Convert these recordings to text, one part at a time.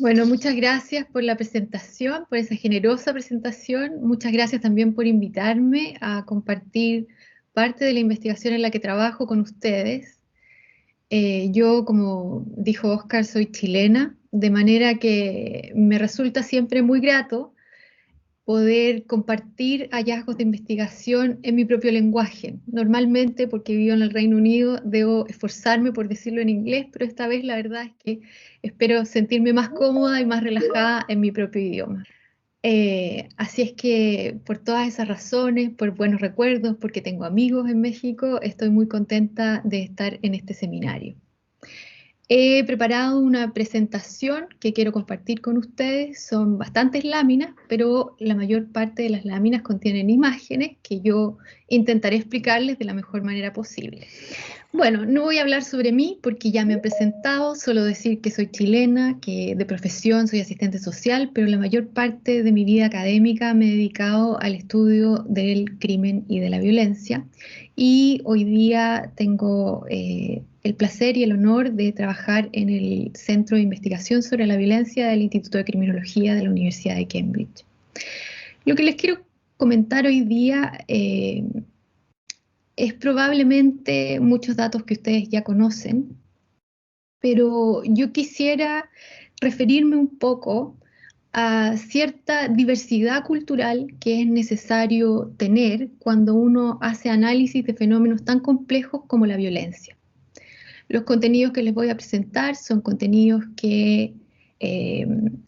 Bueno, muchas gracias por la presentación, por esa generosa presentación. Muchas gracias también por invitarme a compartir parte de la investigación en la que trabajo con ustedes. Yo, como dijo Oscar, soy chilena, de manera que me resulta siempre muy grato poder compartir hallazgos de investigación en mi propio lenguaje. Normalmente, porque vivo en el Reino Unido, debo esforzarme por decirlo en inglés, pero esta vez la verdad es que espero sentirme más cómoda y más relajada en mi propio idioma. Así es que por todas esas razones, por buenos recuerdos, porque tengo amigos en México, estoy muy contenta de estar en este seminario. He preparado una presentación que quiero compartir con ustedes. Son bastantes láminas, pero la mayor parte de las láminas contienen imágenes que yo intentaré explicarles de la mejor manera posible. Bueno, no voy a hablar sobre mí porque ya me han presentado, solo decir que soy chilena, que de profesión soy asistente social, pero la mayor parte de mi vida académica me he dedicado al estudio del crimen y de la violencia. Y hoy día tengo el placer y el honor de trabajar en el Centro de Investigación sobre la Violencia del Instituto de Criminología de la Universidad de Cambridge. Lo que les quiero comentar hoy día es probablemente muchos datos que ustedes ya conocen, pero yo quisiera referirme un poco a cierta diversidad cultural que es necesario tener cuando uno hace análisis de fenómenos tan complejos como la violencia. Los contenidos que les voy a presentar son contenidos que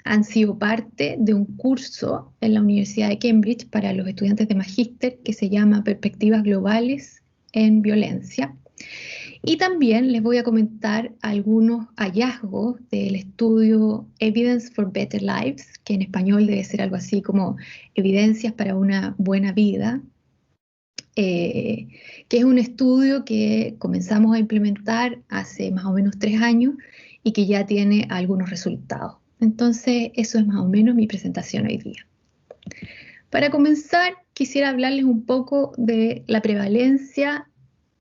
han sido parte de un curso en la Universidad de Cambridge para los estudiantes de magíster que se llama Perspectivas Globales en Violencia. Y también les voy a comentar algunos hallazgos del estudio Evidence for Better Lives, que en español debe ser algo así como Evidencias para una buena vida, eh, que es un estudio que comenzamos a implementar hace más o menos 3 años y que ya tiene algunos resultados. Entonces, eso es más o menos mi presentación hoy día. Para comenzar, quisiera hablarles un poco de la prevalencia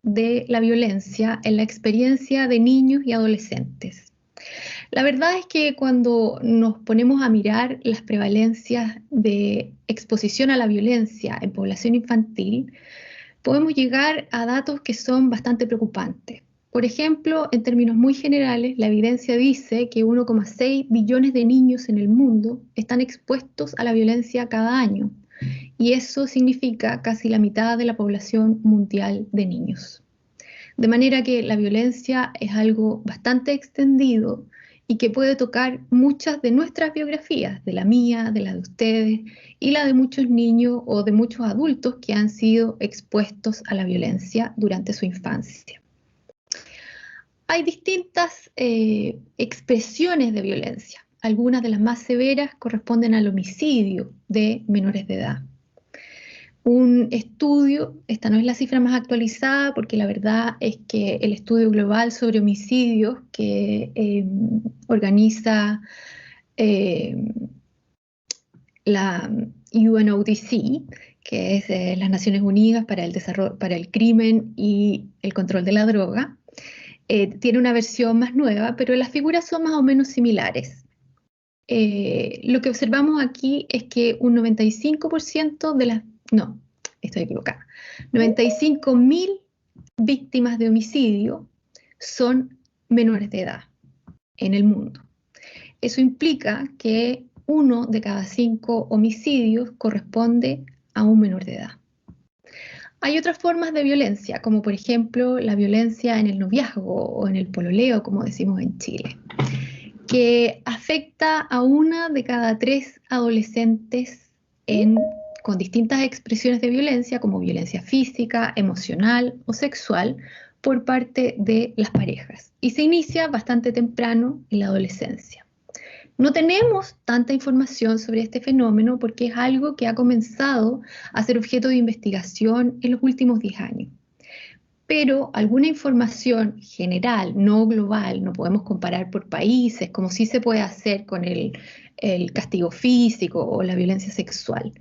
de la violencia en la experiencia de niños y adolescentes. La verdad es que cuando nos ponemos a mirar las prevalencias de exposición a la violencia en población infantil, podemos llegar a datos que son bastante preocupantes. Por ejemplo, en términos muy generales, la evidencia dice que 1,6 billones de niños en el mundo están expuestos a la violencia cada año, y eso significa casi la mitad de la población mundial de niños. De manera que la violencia es algo bastante extendido y que puede tocar muchas de nuestras biografías, de la mía, de la de ustedes y la de muchos niños o de muchos adultos que han sido expuestos a la violencia durante su infancia. Hay distintas expresiones de violencia. Algunas de las más severas corresponden al homicidio de menores de edad. Un estudio, esta no es la cifra más actualizada porque la verdad es que el estudio global sobre homicidios que organiza la UNODC, que es las Naciones Unidas para el Desarrollo, para el Crimen y el Control de la Droga, tiene una versión más nueva, pero las figuras son más o menos similares. Lo que observamos aquí es que un 95% de las... No, estoy equivocada. 95.000 víctimas de homicidio son menores de edad en el mundo. Eso implica que 1 de cada 5 homicidios corresponde a un menor de edad. Hay otras formas de violencia, como por ejemplo la violencia en el noviazgo o en el pololeo, como decimos en Chile, que afecta a 1 de cada 3 adolescentes con distintas expresiones de violencia, como violencia física, emocional o sexual, por parte de las parejas. Y se inicia bastante temprano en la adolescencia. No tenemos tanta información sobre este fenómeno porque es algo que ha comenzado a ser objeto de investigación en los últimos 10 años. Pero alguna información general, no global, no podemos comparar por países, como sí se puede hacer con el castigo físico o la violencia sexual.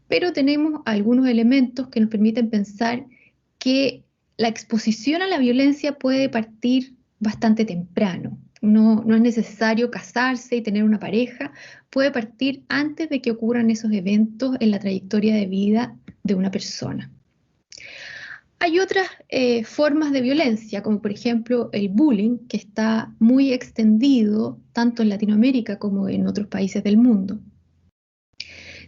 Pero tenemos algunos elementos que nos permiten pensar que la exposición a la violencia puede partir bastante temprano. No es necesario casarse y tener una pareja, puede partir antes de que ocurran esos eventos en la trayectoria de vida de una persona. Hay otras formas de violencia, como por ejemplo el bullying, que está muy extendido tanto en Latinoamérica como en otros países del mundo.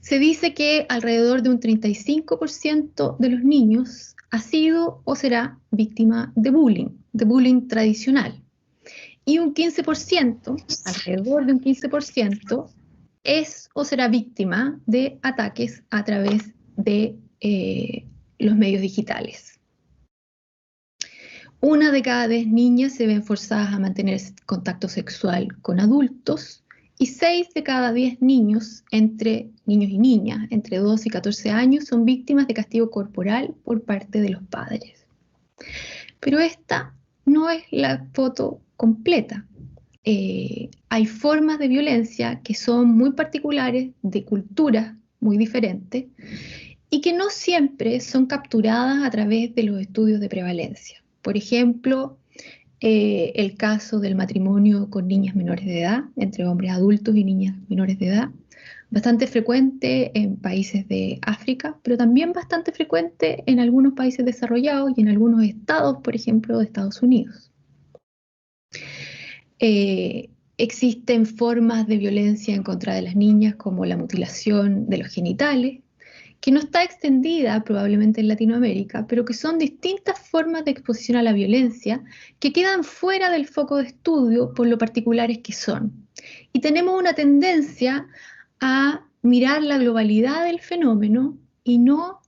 Se dice que alrededor de un 35% de los niños ha sido o será víctima de bullying tradicional. Y un 15%, alrededor de un 15%, es o será víctima de ataques a través de los medios digitales. 1 de cada 10 niñas se ven forzadas a mantener contacto sexual con adultos y 6 de cada 10 niños y niñas entre 2 y 14 años son víctimas de castigo corporal por parte de los padres. Pero esta no es la foto completa. Hay formas de violencia que son muy particulares, de culturas muy diferentes, y que no siempre son capturadas a través de los estudios de prevalencia. Por ejemplo, el caso del matrimonio con niñas menores de edad, entre hombres adultos y niñas menores de edad, bastante frecuente en países de África, pero también bastante frecuente en algunos países desarrollados y en algunos estados, por ejemplo, de Estados Unidos. Existen formas de violencia en contra de las niñas, como la mutilación de los genitales, que no está extendida probablemente en Latinoamérica, pero que son distintas formas de exposición a la violencia que quedan fuera del foco de estudio por lo particulares que son. Y tenemos una tendencia a mirar la globalidad del fenómeno y no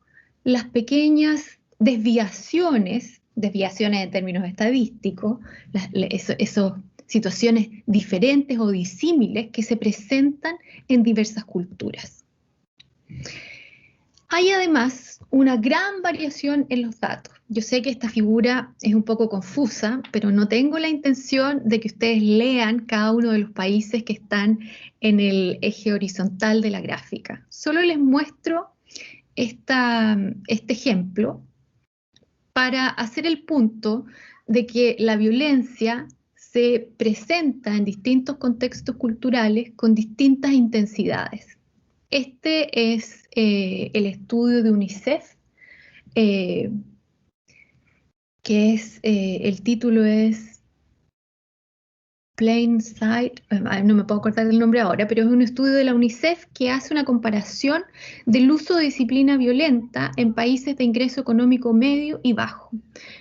las pequeñas desviaciones en términos estadísticos, esas situaciones diferentes o disímiles que se presentan en diversas culturas. Hay además una gran variación en los datos. Yo sé que esta figura es un poco confusa, pero no tengo la intención de que ustedes lean cada uno de los países que están en el eje horizontal de la gráfica. Solo les muestro este ejemplo para hacer el punto de que la violencia se presenta en distintos contextos culturales con distintas intensidades. Este es el estudio de UNICEF, que es, el título es Plain Sight, no me puedo acordar del nombre ahora, pero es un estudio de la UNICEF que hace una comparación del uso de disciplina violenta en países de ingreso económico medio y bajo.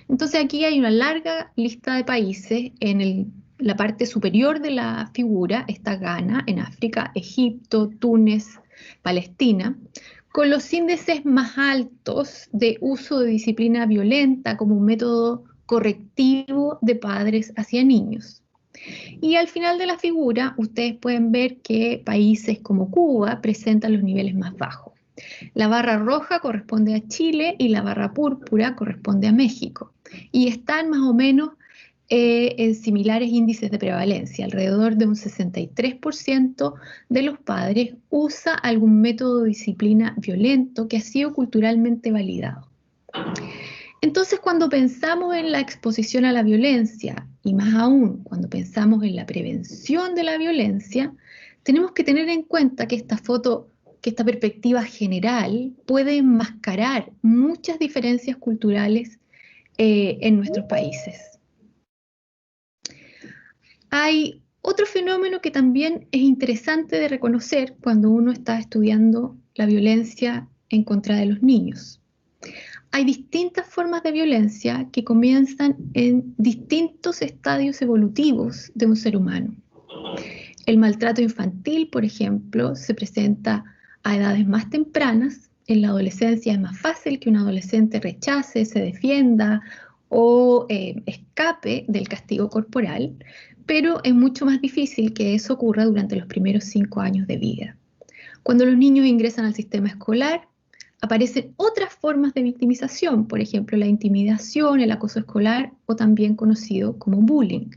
Entonces aquí hay una larga lista de países. En la parte superior de la figura está Ghana, en África, Egipto, Túnez, Palestina, con los índices más altos de uso de disciplina violenta como un método correctivo de padres hacia niños. Y al final de la figura, ustedes pueden ver que países como Cuba presentan los niveles más bajos. La barra roja corresponde a Chile y la barra púrpura corresponde a México. Y están más o menos en similares índices de prevalencia. Alrededor de un 63% de los padres usa algún método de disciplina violento que ha sido culturalmente validado. Entonces, cuando pensamos en la exposición a la violencia, y más aún cuando pensamos en la prevención de la violencia, tenemos que tener en cuenta que esta perspectiva general puede enmascarar muchas diferencias culturales en nuestros países. Hay otro fenómeno que también es interesante de reconocer cuando uno está estudiando la violencia en contra de los niños. Hay distintas formas de violencia que comienzan en distintos estadios evolutivos de un ser humano. El maltrato infantil, por ejemplo, se presenta a edades más tempranas. En la adolescencia es más fácil que un adolescente rechace, se defienda o escape del castigo corporal, pero es mucho más difícil que eso ocurra durante los primeros 5 años de vida. Cuando los niños ingresan al sistema escolar, aparecen otras formas de victimización, por ejemplo, la intimidación, el acoso escolar o también conocido como bullying.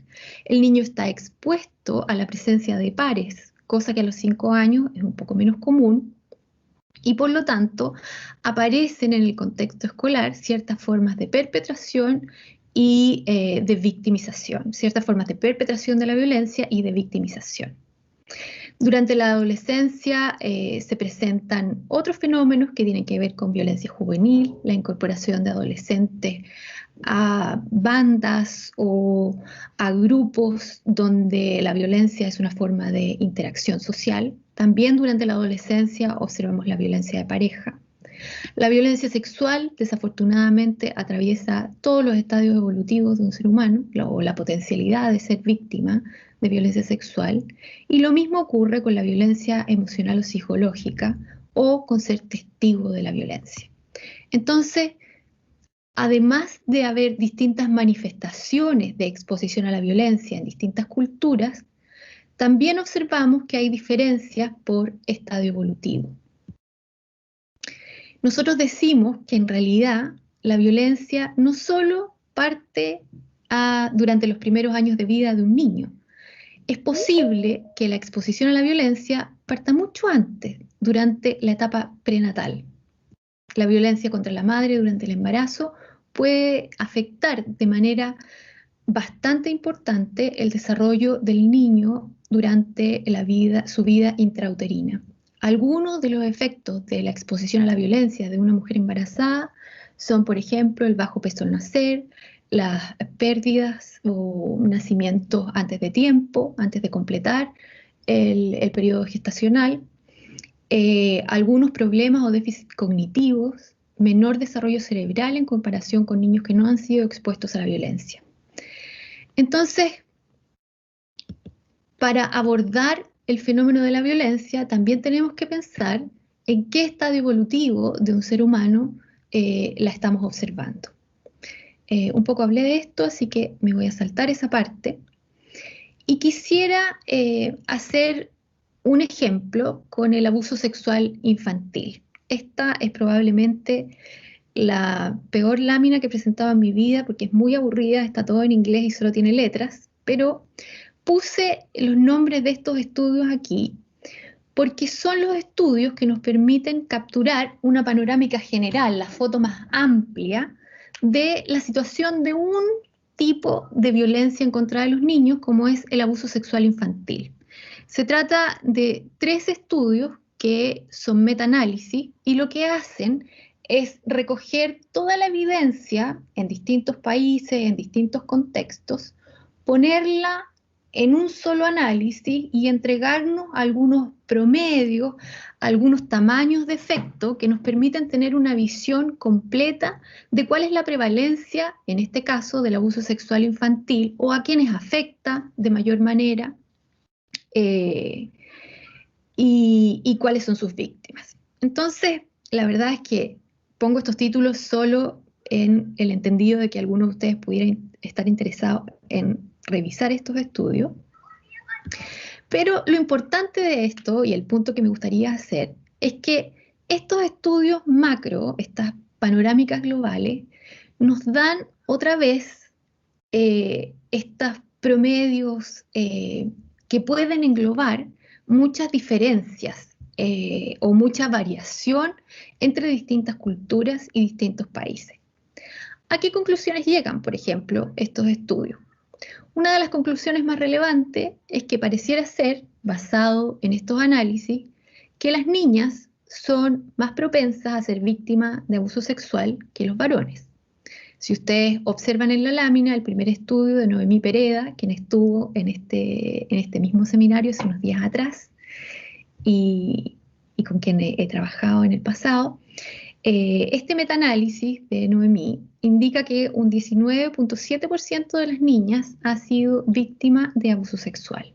El niño está expuesto a la presencia de pares, cosa que a los 5 años es un poco menos común, y por lo tanto aparecen en el contexto escolar ciertas formas de perpetración y de victimización, ciertas formas de perpetración de la violencia y de victimización. Durante la adolescencia se presentan otros fenómenos que tienen que ver con violencia juvenil, la incorporación de adolescentes a bandas o a grupos donde la violencia es una forma de interacción social. También durante la adolescencia observamos la violencia de pareja. La violencia sexual, desafortunadamente, atraviesa todos los estadios evolutivos de un ser humano, o la potencialidad de ser víctima de violencia sexual, y lo mismo ocurre con la violencia emocional o psicológica, o con ser testigo de la violencia. Entonces, además de haber distintas manifestaciones de exposición a la violencia en distintas culturas, también observamos que hay diferencias por estadio evolutivo. Nosotros decimos que en realidad la violencia no solo parte durante los primeros años de vida de un niño. Es posible que la exposición a la violencia parta mucho antes, durante la etapa prenatal. La violencia contra la madre durante el embarazo puede afectar de manera bastante importante el desarrollo del niño durante su vida intrauterina. Algunos de los efectos de la exposición a la violencia de una mujer embarazada son, por ejemplo, el bajo peso al nacer, las pérdidas o nacimientos antes de tiempo, antes de completar el periodo gestacional, algunos problemas o déficits cognitivos, menor desarrollo cerebral en comparación con niños que no han sido expuestos a la violencia. Entonces, para abordar el fenómeno de la violencia, también tenemos que pensar en qué estadio evolutivo de un ser humano la estamos observando. Un poco hablé de esto, así que me voy a saltar esa parte. Y quisiera hacer un ejemplo con el abuso sexual infantil. Esta es probablemente la peor lámina que he presentado en mi vida porque es muy aburrida, está todo en inglés y solo tiene letras, pero puse los nombres de estos estudios aquí porque son los estudios que nos permiten capturar una panorámica general, la foto más amplia de la situación de un tipo de violencia en contra de los niños, como es el abuso sexual infantil. Se trata de 3 estudios que son metaanálisis y lo que hacen es recoger toda la evidencia en distintos países, en distintos contextos, ponerla en un solo análisis y entregarnos algunos promedios, algunos tamaños de efecto que nos permiten tener una visión completa de cuál es la prevalencia, en este caso, del abuso sexual infantil o a quienes afecta de mayor manera y cuáles son sus víctimas. Entonces, la verdad es que pongo estos títulos solo en el entendido de que algunos de ustedes pudieran estar interesados en revisar estos estudios. Pero lo importante de esto, y el punto que me gustaría hacer, es que estos estudios macro, estas panorámicas globales, nos dan otra vez estos promedios que pueden englobar muchas diferencias o mucha variación entre distintas culturas y distintos países. ¿A qué conclusiones llegan, por ejemplo, estos estudios? Una de las conclusiones más relevantes es que pareciera ser, basado en estos análisis, que las niñas son más propensas a ser víctimas de abuso sexual que los varones. Si ustedes observan en la lámina el primer estudio de Noemí Pereda, quien estuvo en este mismo seminario hace unos días atrás y con quien he trabajado en el pasado, este metaanálisis de Noemí indica que un 19.7% de las niñas ha sido víctima de abuso sexual.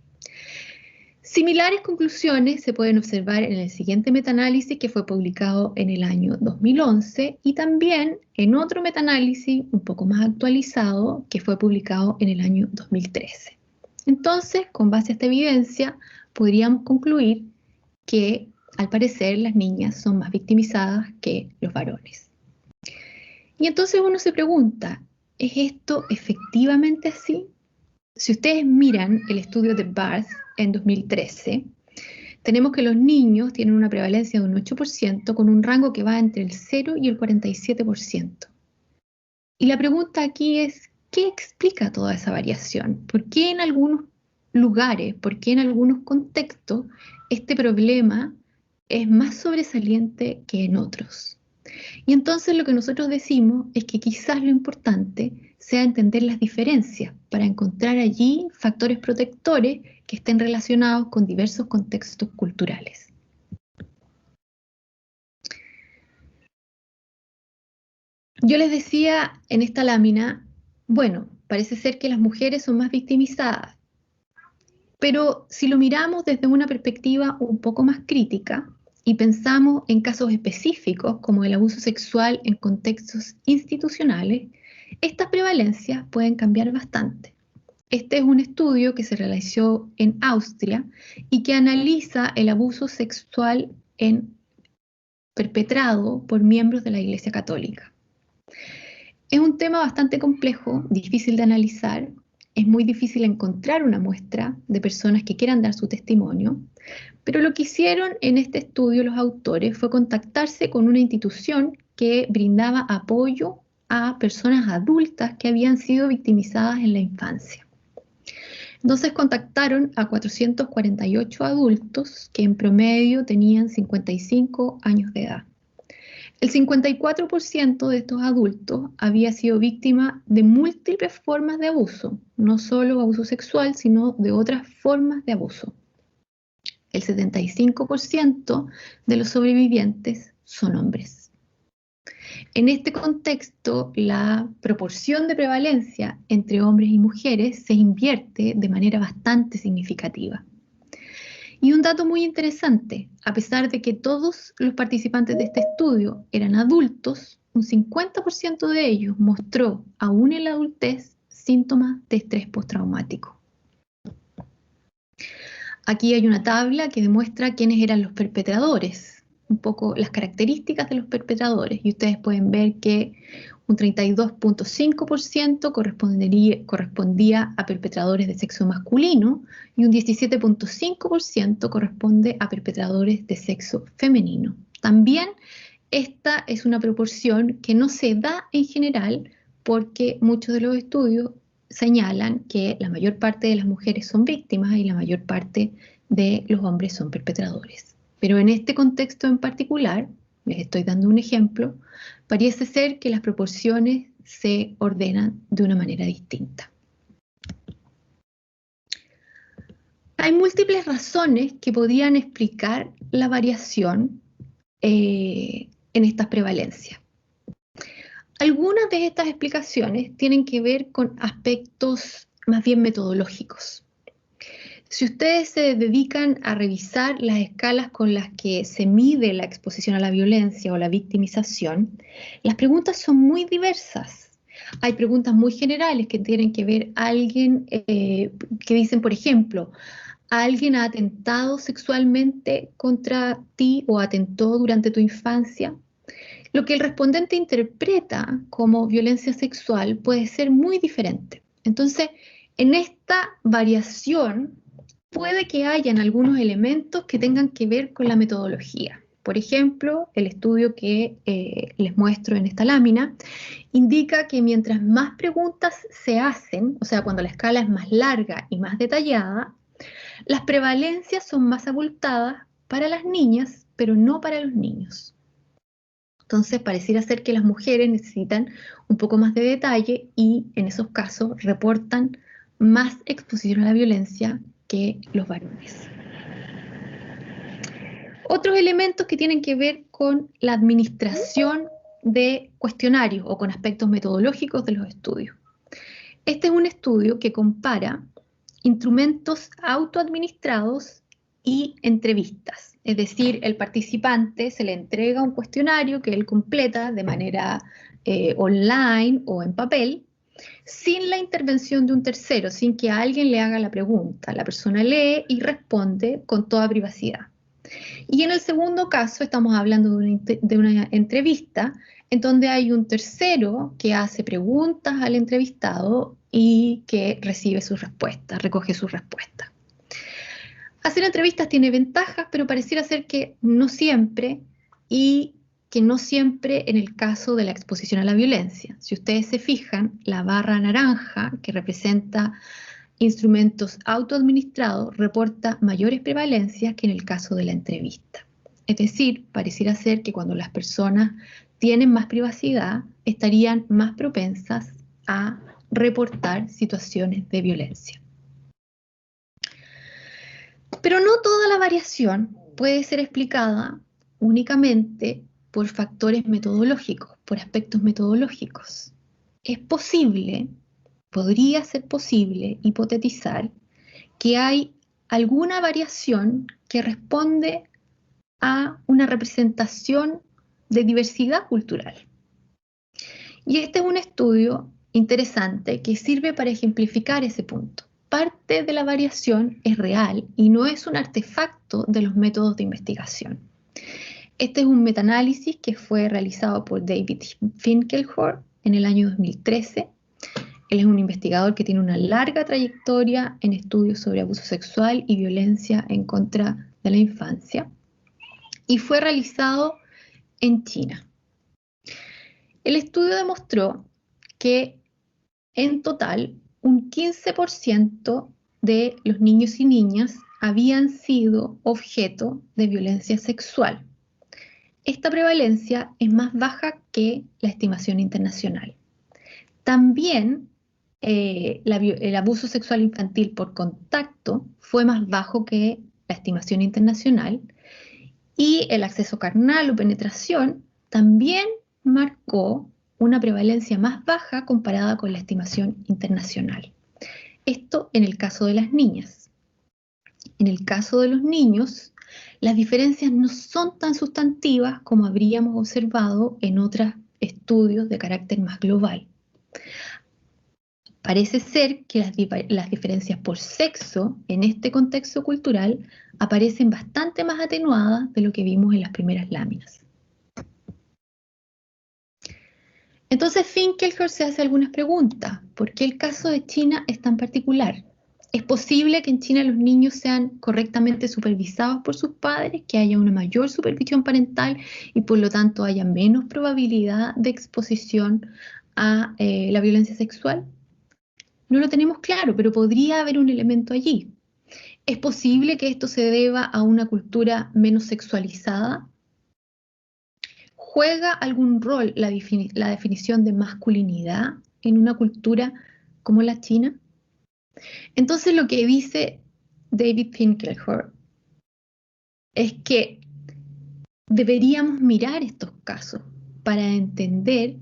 Similares conclusiones se pueden observar en el siguiente metaanálisis que fue publicado en el año 2011 y también en otro metaanálisis un poco más actualizado que fue publicado en el año 2013. Entonces, con base a esta evidencia, podríamos concluir que al parecer las niñas son más victimizadas que los varones. Y entonces uno se pregunta, ¿es esto efectivamente así? Si ustedes miran el estudio de Barth en 2013, tenemos que los niños tienen una prevalencia de un 8% con un rango que va entre el 0 y el 47%. Y la pregunta aquí es, ¿qué explica toda esa variación? ¿Por qué en algunos lugares, por qué en algunos contextos este problema es más sobresaliente que en otros? Y entonces lo que nosotros decimos es que quizás lo importante sea entender las diferencias para encontrar allí factores protectores que estén relacionados con diversos contextos culturales. Yo les decía en esta lámina, bueno, parece ser que las mujeres son más victimizadas, pero si lo miramos desde una perspectiva un poco más crítica y pensamos en casos específicos como el abuso sexual en contextos institucionales, estas prevalencias pueden cambiar bastante. Este es un estudio que se realizó en Austria y que analiza el abuso sexual perpetrado por miembros de la Iglesia Católica. Es un tema bastante complejo, difícil de analizar, es muy difícil encontrar una muestra de personas que quieran dar su testimonio, pero lo que hicieron en este estudio los autores fue contactarse con una institución que brindaba apoyo a personas adultas que habían sido victimizadas en la infancia. Entonces contactaron a 448 adultos que en promedio tenían 55 años de edad. El 54% de estos adultos había sido víctima de múltiples formas de abuso, no solo abuso sexual, sino de otras formas de abuso. El 75% de los sobrevivientes son hombres. En este contexto, la proporción de prevalencia entre hombres y mujeres se invierte de manera bastante significativa. Y un dato muy interesante, a pesar de que todos los participantes de este estudio eran adultos, un 50% de ellos mostró, aún en la adultez, síntomas de estrés postraumático. Aquí hay una tabla que demuestra quiénes eran los perpetradores, un poco las características de los perpetradores, y ustedes pueden ver que un 32.5% correspondía a perpetradores de sexo masculino y un 17.5% corresponde a perpetradores de sexo femenino. También esta es una proporción que no se da en general porque muchos de los estudios señalan que la mayor parte de las mujeres son víctimas y la mayor parte de los hombres son perpetradores. Pero en este contexto en particular, les estoy dando un ejemplo, parece ser que las proporciones se ordenan de una manera distinta. Hay múltiples razones que podrían explicar la variación en estas prevalencias. Algunas de estas explicaciones tienen que ver con aspectos más bien metodológicos. Si ustedes se dedican a revisar las escalas con las que se mide la exposición a la violencia o la victimización, las preguntas son muy diversas. Hay preguntas muy generales que tienen que ver a alguien que dicen, por ejemplo, ¿alguien ha atentado sexualmente contra ti o atentó durante tu infancia? Lo que el respondente interpreta como violencia sexual puede ser muy diferente. Entonces, en esta variación puede que hayan algunos elementos que tengan que ver con la metodología. Por ejemplo, el estudio que les muestro en esta lámina indica que mientras más preguntas se hacen, o sea, cuando la escala es más larga y más detallada, las prevalencias son más abultadas para las niñas, pero no para los niños. Entonces, pareciera ser que las mujeres necesitan un poco más de detalle y en esos casos reportan más exposición a la violencia que los varones. Otros elementos que tienen que ver con la administración de cuestionarios o con aspectos metodológicos de los estudios. Este es un estudio que compara instrumentos autoadministrados y entrevistas. Es decir, el participante se le entrega un cuestionario que él completa de manera online o en papel, sin la intervención de un tercero, sin que alguien le haga la pregunta. La persona lee y responde con toda privacidad. Y en el segundo caso estamos hablando de una entrevista en donde hay un tercero que hace preguntas al entrevistado y que recibe sus respuestas, recoge sus respuestas. Hacer entrevistas tiene ventajas, pero pareciera ser que no siempre, y que no siempre en el caso de la exposición a la violencia. Si ustedes se fijan, la barra naranja, que representa instrumentos autoadministrados, reporta mayores prevalencias que en el caso de la entrevista. Es decir, pareciera ser que cuando las personas tienen más privacidad, estarían más propensas a reportar situaciones de violencia. Pero no toda la variación puede ser explicada únicamente por factores metodológicos, por aspectos metodológicos. Es posible, podría ser posible hipotetizar que hay alguna variación que responde a una representación de diversidad cultural. Y este es un estudio interesante que sirve para ejemplificar ese punto. Parte de la variación es real y no es un artefacto de los métodos de investigación. Este es un metaanálisis que fue realizado por David Finkelhor en el año 2013. Él es un investigador que tiene una larga trayectoria en estudios sobre abuso sexual y violencia en contra de la infancia y fue realizado en China. El estudio demostró que en total un 15% de los niños y niñas habían sido objeto de violencia sexual. Esta prevalencia es más baja que la estimación internacional. También el abuso sexual infantil por contacto fue más bajo que la estimación internacional y el acceso carnal o penetración también marcó una prevalencia más baja comparada con la estimación internacional. Esto en el caso de las niñas. En el caso de los niños, las diferencias no son tan sustantivas como habríamos observado en otros estudios de carácter más global. Parece ser que las diferencias por sexo en este contexto cultural aparecen bastante más atenuadas de lo que vimos en las primeras láminas. Entonces Finkelhor se hace algunas preguntas. ¿Por qué el caso de China es tan particular? ¿Es posible que en China los niños sean correctamente supervisados por sus padres, que haya una mayor supervisión parental y por lo tanto haya menos probabilidad de exposición a la violencia sexual? No lo tenemos claro, pero podría haber un elemento allí. ¿Es posible que esto se deba a una cultura menos sexualizada? ¿Juega algún rol la definición de masculinidad en una cultura como la China? Entonces lo que dice David Finkelhor es que deberíamos mirar estos casos para entender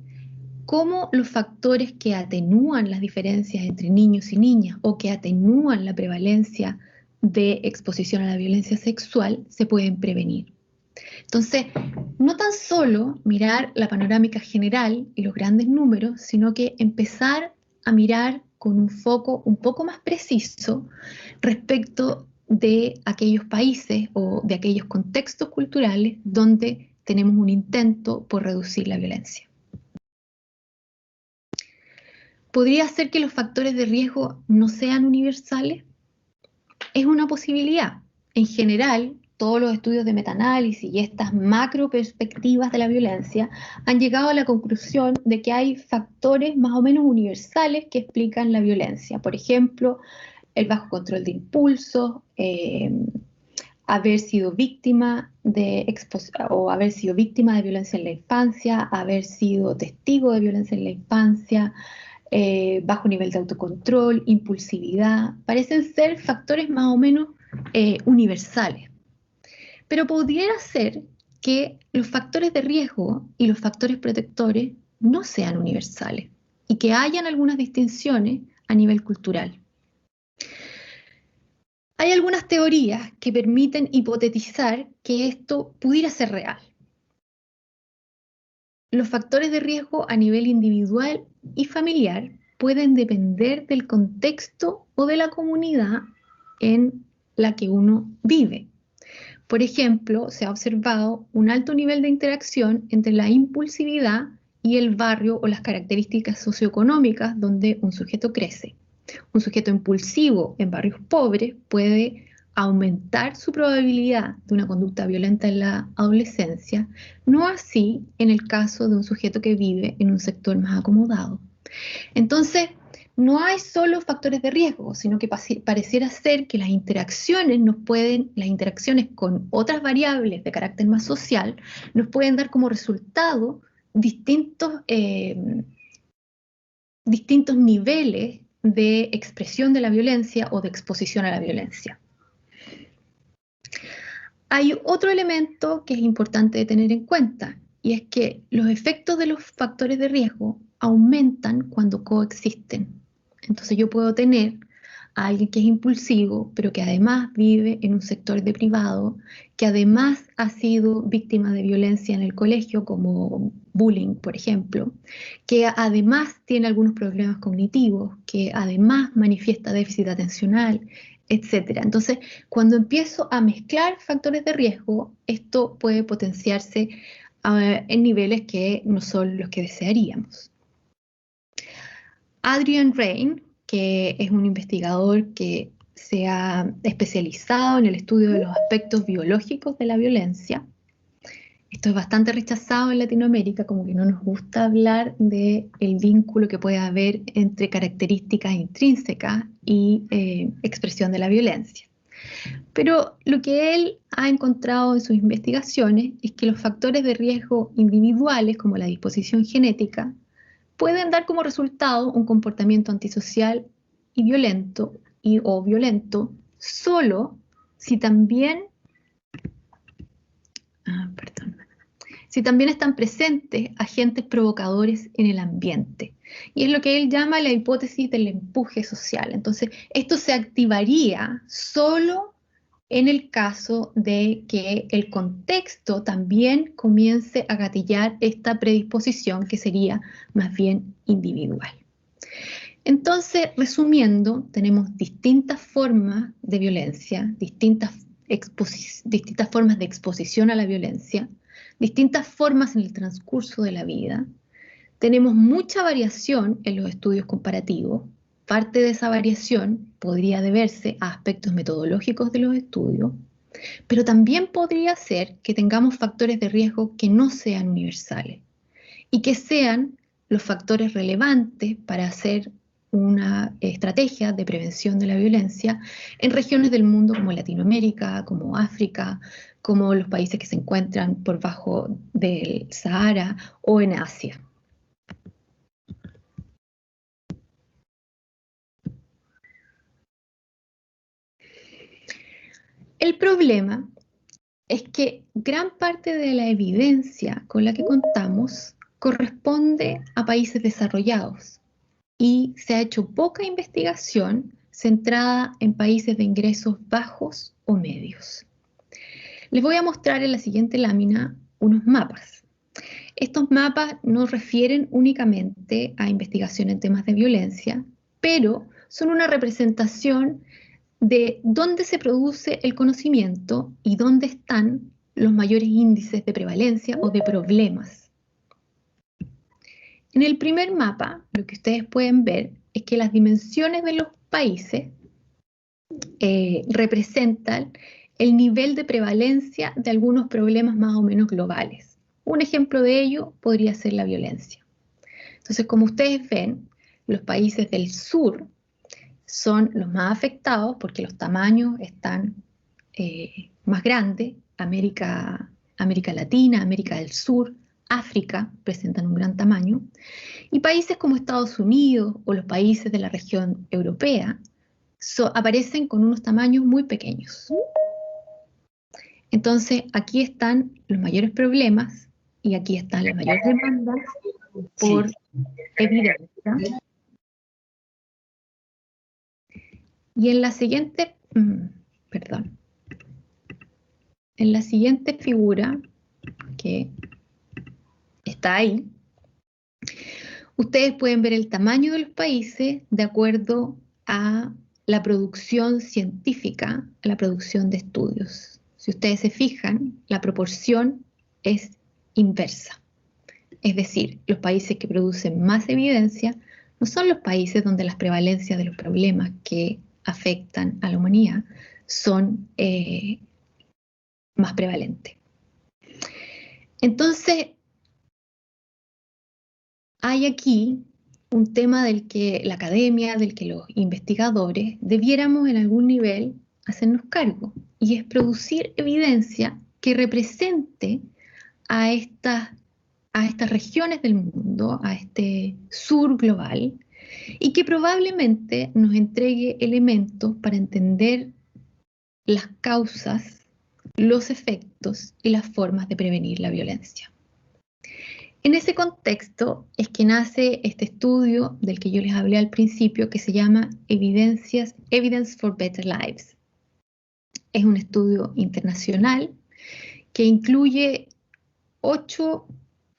cómo los factores que atenúan las diferencias entre niños y niñas o que atenúan la prevalencia de exposición a la violencia sexual se pueden prevenir. Entonces, no tan solo mirar la panorámica general y los grandes números, sino que empezar a mirar con un foco un poco más preciso respecto de aquellos países o de aquellos contextos culturales donde tenemos un intento por reducir la violencia. ¿Podría ser que los factores de riesgo no sean universales? Es una posibilidad. En general, todos los estudios de metaanálisis y estas macro perspectivas de la violencia han llegado a la conclusión de que hay factores más o menos universales que explican la violencia. Por ejemplo, el bajo control de impulsos, haber sido víctima de violencia en la infancia, haber sido testigo de violencia en la infancia, bajo nivel de autocontrol, impulsividad, parecen ser factores más o menos universales. Pero pudiera ser que los factores de riesgo y los factores protectores no sean universales y que hayan algunas distinciones a nivel cultural. Hay algunas teorías que permiten hipotetizar que esto pudiera ser real. Los factores de riesgo a nivel individual y familiar pueden depender del contexto o de la comunidad en la que uno vive. Por ejemplo, se ha observado un alto nivel de interacción entre la impulsividad y el barrio o las características socioeconómicas donde un sujeto crece. Un sujeto impulsivo en barrios pobres puede aumentar su probabilidad de una conducta violenta en la adolescencia, no así en el caso de un sujeto que vive en un sector más acomodado. Entonces, no hay solo factores de riesgo, sino que pareciera ser que las interacciones con otras variables de carácter más social nos pueden dar como resultado distintos niveles de expresión de la violencia o de exposición a la violencia. Hay otro elemento que es importante de tener en cuenta, y es que los efectos de los factores de riesgo aumentan cuando coexisten. Entonces yo puedo tener a alguien que es impulsivo, pero que además vive en un sector deprivado, que además ha sido víctima de violencia en el colegio, como bullying, por ejemplo, que además tiene algunos problemas cognitivos, que además manifiesta déficit atencional, etcétera. Entonces, cuando empiezo a mezclar factores de riesgo, esto puede potenciarse en niveles que no son los que desearíamos. Adrian Raine, que es un investigador que se ha especializado en el estudio de los aspectos biológicos de la violencia. Esto es bastante rechazado en Latinoamérica, como que no nos gusta hablar del vínculo que puede haber entre características intrínsecas y expresión de la violencia. Pero lo que él ha encontrado en sus investigaciones es que los factores de riesgo individuales, como la disposición genética, pueden dar como resultado un comportamiento antisocial y violento o violento solo si también están presentes agentes provocadores en el ambiente. Y es lo que él llama la hipótesis del empuje social. Entonces, esto se activaría solo en el caso de que el contexto también comience a gatillar esta predisposición que sería más bien individual. Entonces, resumiendo, tenemos distintas formas de violencia, distintas formas de exposición a la violencia, distintas formas en el transcurso de la vida. Tenemos mucha variación en los estudios comparativos. Parte de esa variación podría deberse a aspectos metodológicos de los estudios, pero también podría ser que tengamos factores de riesgo que no sean universales y que sean los factores relevantes para hacer una estrategia de prevención de la violencia en regiones del mundo como Latinoamérica, como África, como los países que se encuentran por bajo del Sahara o en Asia. El problema es que gran parte de la evidencia con la que contamos corresponde a países desarrollados y se ha hecho poca investigación centrada en países de ingresos bajos o medios. Les voy a mostrar en la siguiente lámina unos mapas. Estos mapas no refieren únicamente a investigación en temas de violencia, pero son una representación de dónde se produce el conocimiento y dónde están los mayores índices de prevalencia o de problemas. En el primer mapa, lo que ustedes pueden ver es que las dimensiones de los países representan el nivel de prevalencia de algunos problemas más o menos globales. Un ejemplo de ello podría ser la violencia. Entonces, como ustedes ven, los países del sur son los más afectados porque los tamaños están más grandes. América Latina, América del Sur, África presentan un gran tamaño. Y países como Estados Unidos o los países de la región europea aparecen con unos tamaños muy pequeños. Entonces, aquí están los mayores problemas y aquí están las mayores demandas por evidencia. Y en la siguiente, en la siguiente figura, que está ahí, ustedes pueden ver el tamaño de los países de acuerdo a la producción científica, a la producción de estudios. Si ustedes se fijan, la proporción es inversa. Es decir, los países que producen más evidencia no son los países donde las prevalencias de los problemas que afectan a la humanidad son más prevalentes. Entonces, hay aquí un tema del que la academia, del que los investigadores debiéramos en algún nivel hacernos cargo, y es producir evidencia que represente a estas regiones del mundo, a este sur global, y que probablemente nos entregue elementos para entender las causas, los efectos y las formas de prevenir la violencia. En ese contexto es que nace este estudio del que yo les hablé al principio, que se llama Evidence for Better Lives. Es un estudio internacional que incluye 8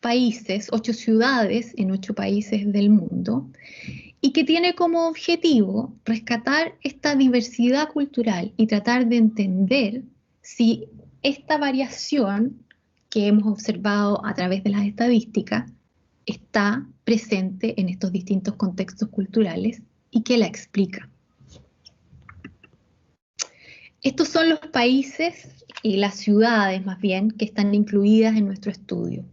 países, 8 ciudades en 8 países del mundo, y que tiene como objetivo rescatar esta diversidad cultural y tratar de entender si esta variación que hemos observado a través de las estadísticas está presente en estos distintos contextos culturales y qué la explica. Estos son los países y las ciudades, más bien, que están incluidas en nuestro estudio.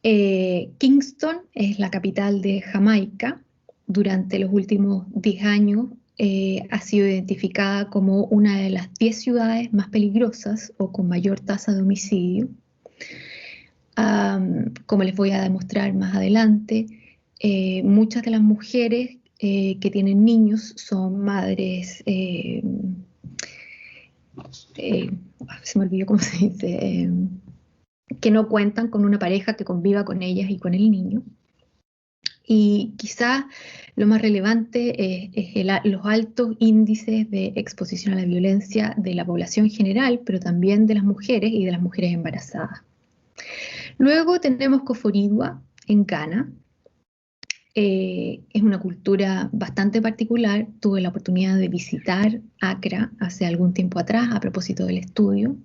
Kingston es la capital de Jamaica. Durante los últimos 10 años ha sido identificada como una de las 10 ciudades más peligrosas o con mayor tasa de homicidio. Como les voy a demostrar más adelante, muchas de las mujeres que tienen niños son madres, se me olvidó cómo se dice, que no cuentan con una pareja que conviva con ellas y con el niño. Y quizás lo más relevante es los altos índices de exposición a la violencia de la población general, pero también de las mujeres y de las mujeres embarazadas. Luego tenemos Koforidua, en Ghana. Es una cultura bastante particular. Tuve la oportunidad de visitar Accra hace algún tiempo atrás a propósito del estudio,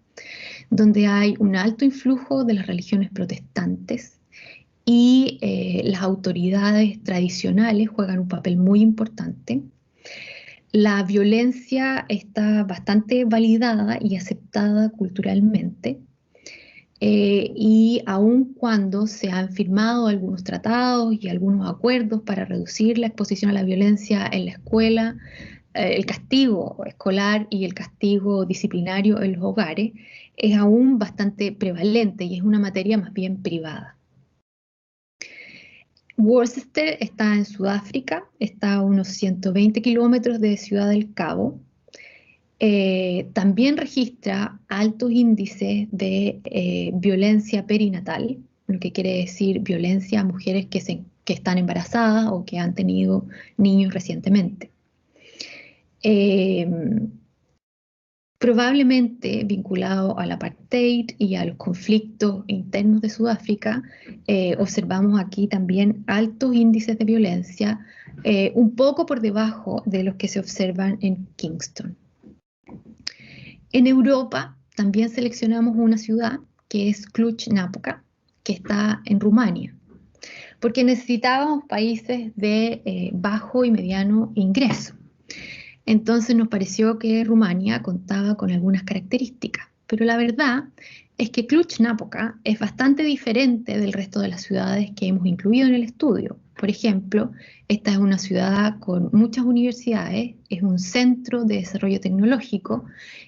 donde hay un alto influjo de las religiones protestantes y las autoridades tradicionales juegan un papel muy importante. La violencia está bastante validada y aceptada culturalmente. Y aun cuando se han firmado algunos tratados y algunos acuerdos para reducir la exposición a la violencia en la escuela, el castigo escolar y el castigo disciplinario en los hogares es aún bastante prevalente y es una materia más bien privada. Worcester está en Sudáfrica, está a unos 120 kilómetros de Ciudad del Cabo. También registra altos índices de violencia perinatal, lo que quiere decir violencia a mujeres que están embarazadas o que han tenido niños recientemente. Probablemente vinculado al apartheid y a los conflictos internos de Sudáfrica, observamos aquí también altos índices de violencia, un poco por debajo de los que se observan en Kingston. En Europa también seleccionamos una ciudad que es Cluj-Napoca, que está en Rumania, porque necesitábamos países de bajo y mediano ingreso. Entonces nos pareció que Rumania contaba con algunas características, pero la verdad es que Cluj-Napoca es bastante diferente del resto de las ciudades que hemos incluido en el estudio. Por ejemplo, esta es una ciudad con muchas universidades, es un centro de desarrollo tecnológico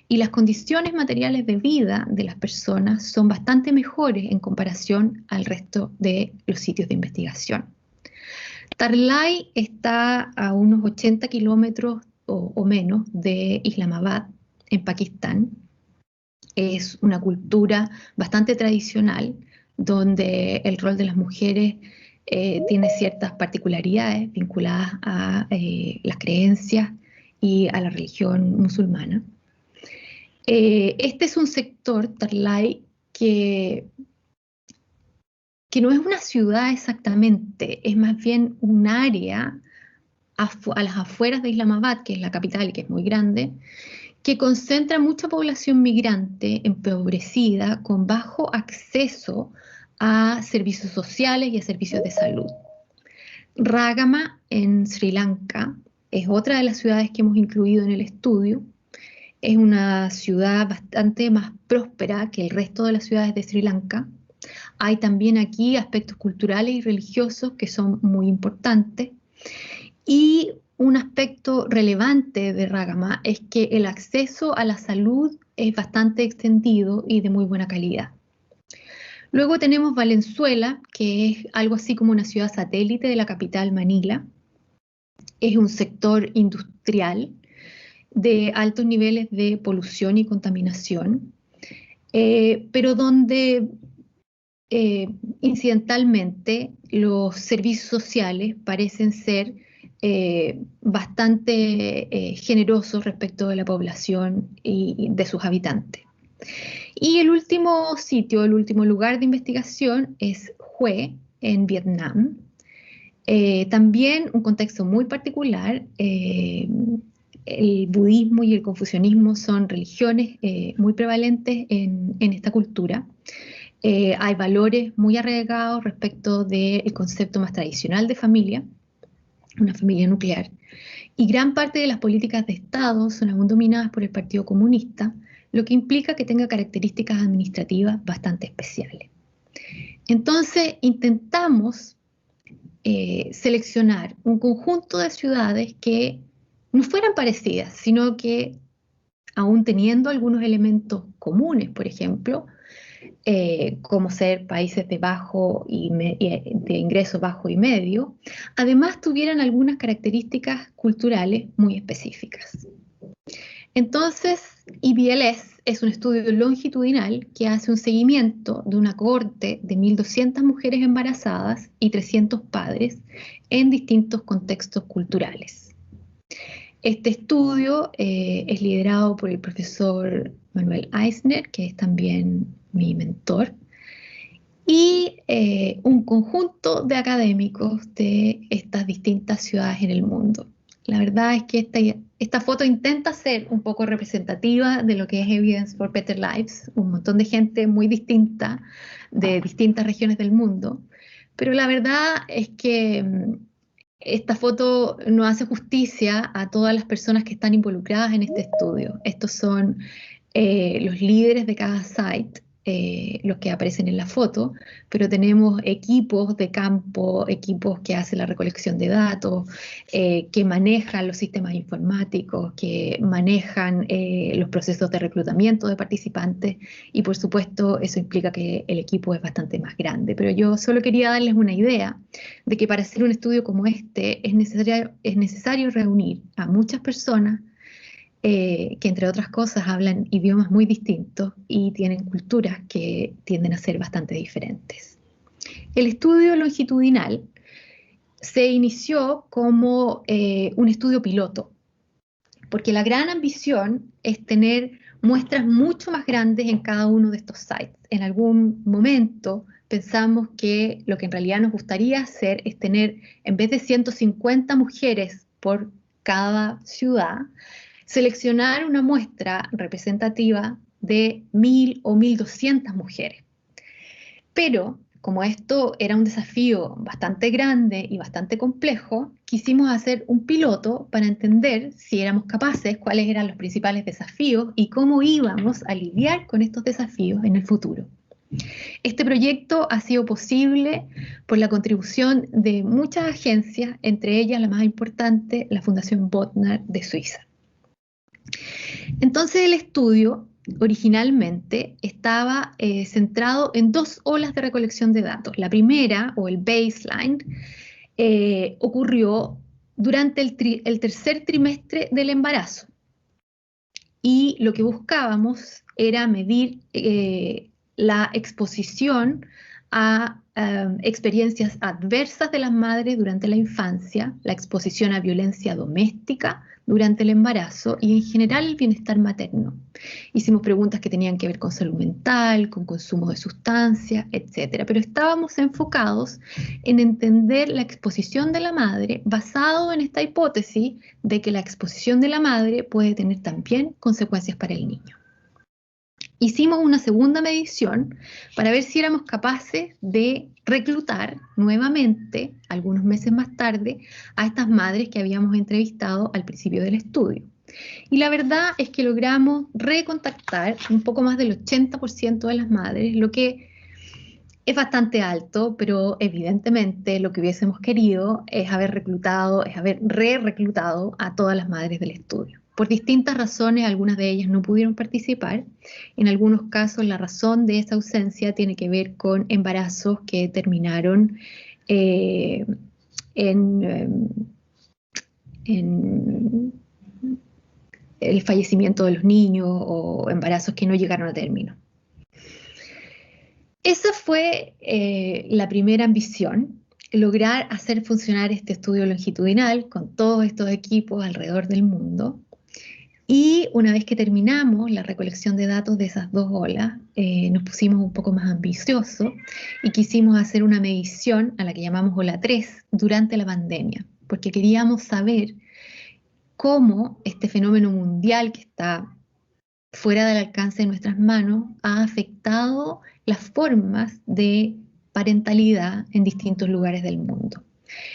y las condiciones materiales de vida de las personas son bastante mejores en comparación al resto de los sitios de investigación. Tarlai está a unos 80 kilómetros o menos de Islamabad, en Pakistán. Es una cultura bastante tradicional, donde el rol de las mujeres tiene ciertas particularidades vinculadas a las creencias y a la religión musulmana. Este es un sector, Tarlai, que no es una ciudad exactamente, es más bien un área a las afueras de Islamabad, que es la capital y que es muy grande, que concentra mucha población migrante empobrecida con bajo acceso a servicios sociales y a servicios de salud. Ragama, en Sri Lanka, es otra de las ciudades que hemos incluido en el estudio. Es una ciudad bastante más próspera que el resto de las ciudades de Sri Lanka. Hay también aquí aspectos culturales y religiosos que son muy importantes. Y un aspecto relevante de Ragama es que el acceso a la salud es bastante extendido y de muy buena calidad. Luego tenemos Valenzuela, que es algo así como una ciudad satélite de la capital Manila. Es un sector industrial de altos niveles de polución y contaminación, pero donde incidentalmente los servicios sociales parecen ser bastante generosos respecto de la población y de sus habitantes. Y el último sitio, el último lugar de investigación es Hue, en Vietnam. También un contexto muy particular. El budismo y el confucianismo son religiones muy prevalentes en esta cultura. Hay valores muy arraigados respecto del concepto más tradicional de familia, una familia nuclear, y gran parte de las políticas de Estado son aún dominadas por el Partido Comunista, lo que implica que tenga características administrativas bastante especiales. Entonces, intentamos seleccionar un conjunto de ciudades que no fueran parecidas, sino que, aún teniendo algunos elementos comunes, por ejemplo, como ser países de de ingreso bajo y medio, además tuvieran algunas características culturales muy específicas. Entonces, IBLS es un estudio longitudinal que hace un seguimiento de una cohorte de 1.200 mujeres embarazadas y 300 padres en distintos contextos culturales. Este estudio es liderado por el profesor Manuel Eisner, que es también mi mentor, y un conjunto de académicos de estas distintas ciudades en el mundo. La verdad es que esta foto intenta ser un poco representativa de lo que es Evidence for Better Lives, un montón de gente muy distinta de distintas regiones del mundo, pero la verdad es que esta foto no hace justicia a todas las personas que están involucradas en este estudio. Estos son los líderes de cada site, los que aparecen en la foto, pero tenemos equipos de campo, equipos que hacen la recolección de datos, que manejan los sistemas informáticos, que manejan los procesos de reclutamiento de participantes, y por supuesto eso implica que el equipo es bastante más grande. Pero yo solo quería darles una idea de que para hacer un estudio como este es necesario reunir a muchas personas que entre otras cosas hablan idiomas muy distintos y tienen culturas que tienden a ser bastante diferentes. El estudio longitudinal se inició como un estudio piloto, porque la gran ambición es tener muestras mucho más grandes en cada uno de estos sites. En algún momento pensamos que lo que en realidad nos gustaría hacer es tener, en vez de 150 mujeres por cada ciudad, seleccionar una muestra representativa de 1.000 o 1.200 mujeres. Pero, como esto era un desafío bastante grande y bastante complejo, quisimos hacer un piloto para entender si éramos capaces, cuáles eran los principales desafíos y cómo íbamos a lidiar con estos desafíos en el futuro. Este proyecto ha sido posible por la contribución de muchas agencias, entre ellas la más importante, la Fundación Bodnar de Suiza. Entonces el estudio originalmente estaba centrado en dos olas de recolección de datos. La primera, o el baseline, ocurrió durante el tercer trimestre del embarazo. Y lo que buscábamos era medir la exposición a experiencias adversas de las madres durante la infancia, la exposición a violencia doméstica durante el embarazo y en general el bienestar materno. Hicimos preguntas que tenían que ver con salud mental, con consumo de sustancias, etc. Pero estábamos enfocados en entender la exposición de la madre basado en esta hipótesis de que la exposición de la madre puede tener también consecuencias para el niño. Hicimos una segunda medición para ver si éramos capaces de reclutar nuevamente, algunos meses más tarde, a estas madres que habíamos entrevistado al principio del estudio. Y la verdad es que logramos recontactar un poco más del 80% de las madres, lo que es bastante alto, pero evidentemente lo que hubiésemos querido es haber reclutado, es haber re-reclutado a todas las madres del estudio. Por distintas razones, algunas de ellas no pudieron participar. En algunos casos, la razón de esa ausencia tiene que ver con embarazos que terminaron eh, en, en el fallecimiento de los niños o embarazos que no llegaron a término. Esa fue la primera ambición, lograr hacer funcionar este estudio longitudinal con todos estos equipos alrededor del mundo. Y una vez que terminamos la recolección de datos de esas dos olas, nos pusimos un poco más ambiciosos y quisimos hacer una medición a la que llamamos ola 3 durante la pandemia, porque queríamos saber cómo este fenómeno mundial que está fuera del alcance de nuestras manos ha afectado las formas de parentalidad en distintos lugares del mundo.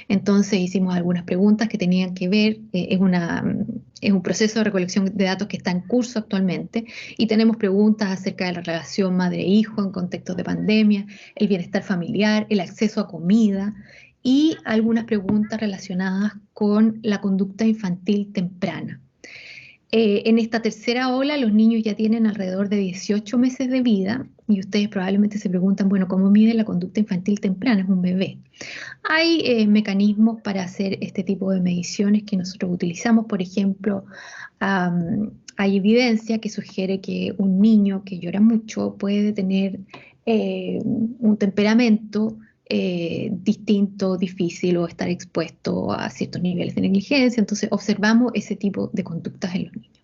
Entonces hicimos algunas preguntas que tenían que ver, es un proceso de recolección de datos que está en curso actualmente, y tenemos preguntas acerca de la relación madre-hijo en contextos de pandemia, el bienestar familiar, el acceso a comida, y algunas preguntas relacionadas con la conducta infantil temprana. En esta tercera ola los niños ya tienen alrededor de 18 meses de vida y ustedes probablemente se preguntan, bueno, ¿cómo mide la conducta infantil temprana? Es un bebé. Hay mecanismos para hacer este tipo de mediciones que nosotros utilizamos. Por ejemplo, hay evidencia que sugiere que un niño que llora mucho puede tener un temperamento distinto, difícil, o estar expuesto a ciertos niveles de negligencia. Entonces observamos ese tipo de conductas en los niños.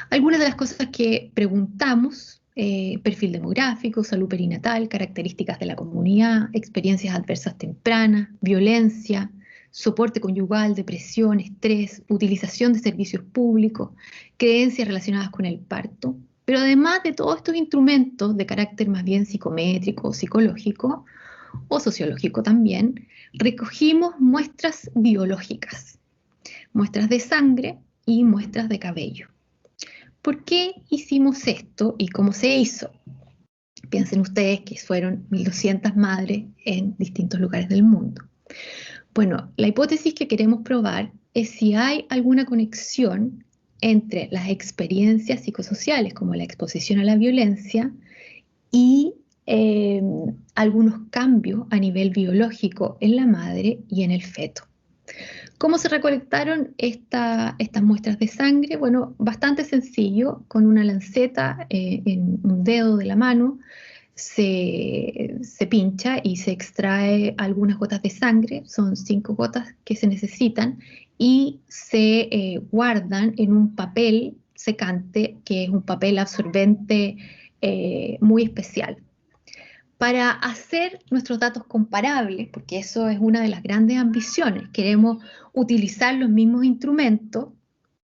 Algunas de las cosas que preguntamos: perfil demográfico, salud perinatal, características de la comunidad, experiencias adversas tempranas, violencia, soporte conyugal, depresión, estrés, utilización de servicios públicos, creencias relacionadas con el parto. Pero además de todos estos instrumentos de carácter más bien psicométrico, psicológico o sociológico también, recogimos muestras biológicas, muestras de sangre y muestras de cabello. ¿Por qué hicimos esto y cómo se hizo? Piensen ustedes que fueron 1.200 madres en distintos lugares del mundo. Bueno, la hipótesis que queremos probar es si hay alguna conexión entre las experiencias psicosociales, como la exposición a la violencia, y algunos cambios a nivel biológico en la madre y en el feto. ¿Cómo se recolectaron estas muestras de sangre? Bueno, bastante sencillo. Con una lanceta en un dedo de la mano se pincha y se extrae algunas gotas de sangre, son 5 gotas que se necesitan, y se guardan en un papel secante, que es un papel absorbente muy especial. Para hacer nuestros datos comparables, porque eso es una de las grandes ambiciones, queremos utilizar los mismos instrumentos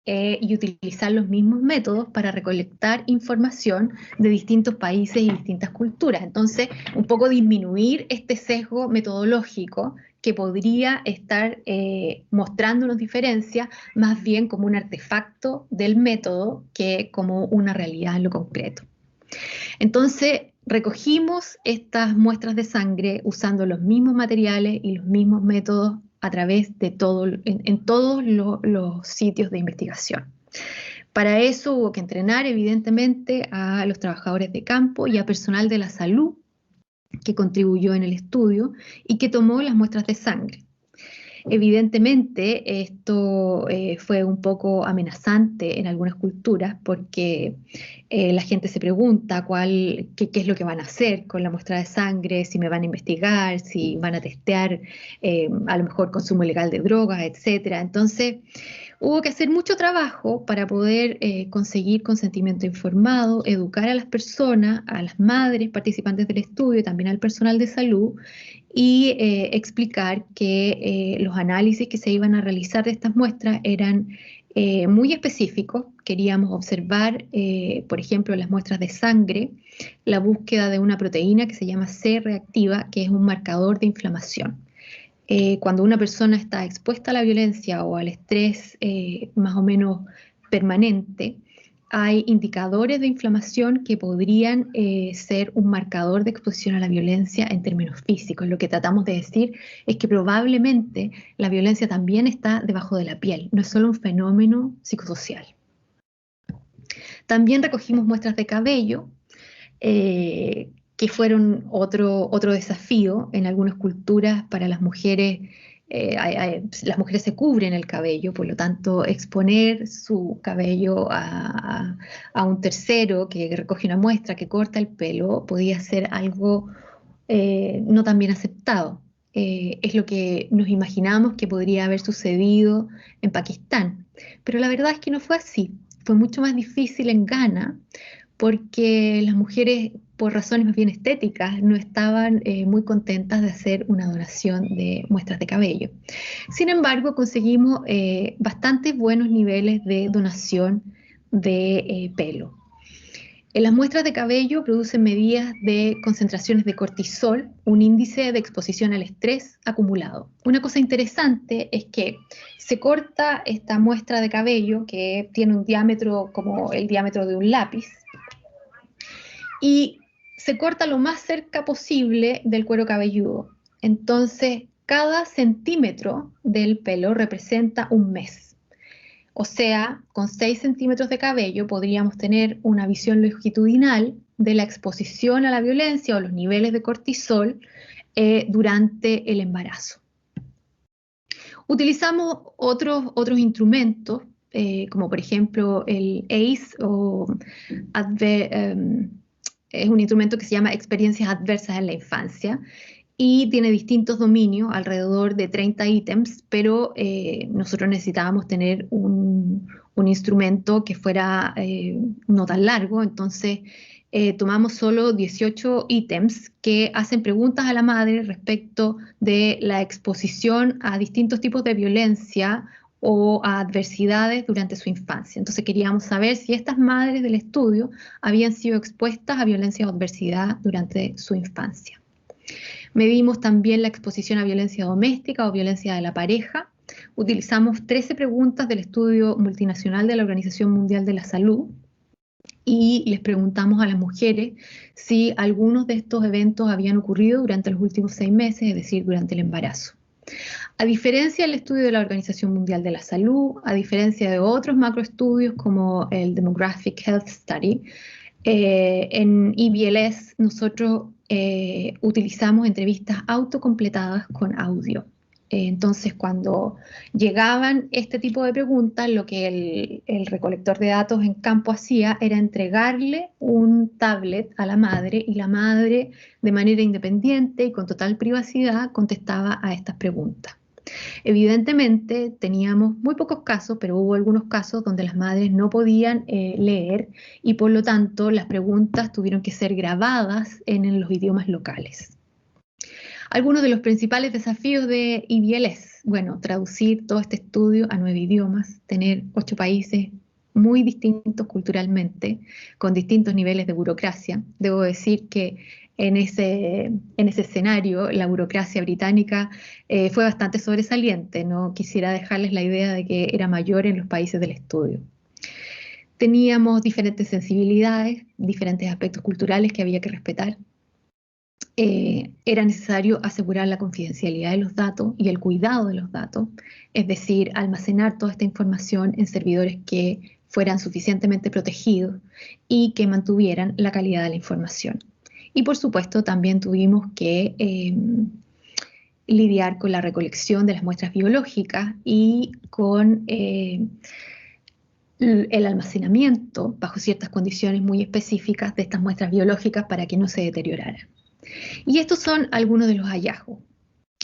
y utilizar los mismos métodos para recolectar información de distintos países y distintas culturas. Entonces, un poco disminuir este sesgo metodológico que podría estar mostrándonos diferencias, más bien como un artefacto del método que como una realidad en lo concreto. Entonces, recogimos estas muestras de sangre usando los mismos materiales y los mismos métodos a través de en todos los sitios de investigación. Para eso hubo que entrenar, evidentemente, a los trabajadores de campo y a personal de la salud que contribuyó en el estudio y que tomó las muestras de sangre. Evidentemente, esto fue un poco amenazante en algunas culturas, porque la gente se pregunta qué es lo que van a hacer con la muestra de sangre, si me van a investigar, si van a testear a lo mejor consumo ilegal de drogas, etc. Entonces, hubo que hacer mucho trabajo para poder conseguir consentimiento informado, educar a las personas, a las madres participantes del estudio, también al personal de salud, y explicar que los análisis que se iban a realizar de estas muestras eran muy específicos. Queríamos observar, por ejemplo, en las muestras de sangre, la búsqueda de una proteína que se llama C reactiva, que es un marcador de inflamación. Cuando una persona está expuesta a la violencia o al estrés más o menos permanente, hay indicadores de inflamación que podrían ser un marcador de exposición a la violencia en términos físicos. Lo que tratamos de decir es que probablemente la violencia también está debajo de la piel, no es solo un fenómeno psicosocial. También recogimos muestras de cabello, que fueron otro desafío. En algunas culturas para las mujeres. Las mujeres se cubren el cabello, por lo tanto exponer su cabello a un tercero que recoge una muestra, que corta el pelo, podía ser algo no tan bien aceptado. Es lo que nos imaginamos que podría haber sucedido en Pakistán, pero la verdad es que no fue así. Fue mucho más difícil en Ghana, porque las mujeres, por razones más bien estéticas, no estaban muy contentas de hacer una donación de muestras de cabello. Sin embargo, conseguimos bastante buenos niveles de donación de pelo. En las muestras de cabello producen medidas de concentraciones de cortisol, un índice de exposición al estrés acumulado. Una cosa interesante es que se corta esta muestra de cabello, que tiene un diámetro como el diámetro de un lápiz, y se corta lo más cerca posible del cuero cabelludo. Entonces, cada centímetro del pelo representa un mes. O sea, con 6 centímetros de cabello podríamos tener una visión longitudinal de la exposición a la violencia o los niveles de cortisol durante el embarazo. Utilizamos otros instrumentos, como por ejemplo el ACE, es un instrumento que se llama Experiencias Adversas en la Infancia, y tiene distintos dominios, alrededor de 30 ítems, pero nosotros necesitábamos tener un instrumento que fuera no tan largo. Entonces tomamos solo 18 ítems que hacen preguntas a la madre respecto de la exposición a distintos tipos de violencia o a adversidades durante su infancia. Entonces queríamos saber si estas madres del estudio habían sido expuestas a violencia o adversidad durante su infancia. Medimos también la exposición a violencia doméstica o violencia de la pareja. Utilizamos 13 preguntas del estudio multinacional de la Organización Mundial de la Salud y les preguntamos a las mujeres si algunos de estos eventos habían ocurrido durante los últimos 6 meses, es decir, durante el embarazo. A diferencia del estudio de la Organización Mundial de la Salud, a diferencia de otros macroestudios como el Demographic Health Study, en EBLS nosotros utilizamos entrevistas autocompletadas con audio. Entonces, cuando llegaban este tipo de preguntas, lo que el recolector de datos en campo hacía era entregarle un tablet a la madre, y la madre, de manera independiente y con total privacidad, contestaba a estas preguntas. Evidentemente teníamos muy pocos casos, pero hubo algunos casos donde las madres no podían leer, y por lo tanto las preguntas tuvieron que ser grabadas en los idiomas locales. Algunos de los principales desafíos de EBLS, bueno, traducir todo este estudio a 9 idiomas, tener 8 países muy distintos culturalmente, con distintos niveles de burocracia. Debo decir que en ese escenario la burocracia británica fue bastante sobresaliente. No quisiera dejarles la idea de que era mayor en los países del estudio. Teníamos diferentes sensibilidades, diferentes aspectos culturales que había que respetar. Era necesario asegurar la confidencialidad de los datos y el cuidado de los datos, es decir, almacenar toda esta información en servidores que fueran suficientemente protegidos y que mantuvieran la calidad de la información. Y por supuesto también tuvimos que lidiar con la recolección de las muestras biológicas y con el almacenamiento bajo ciertas condiciones muy específicas de estas muestras biológicas para que no se deterioraran. Y estos son algunos de los hallazgos.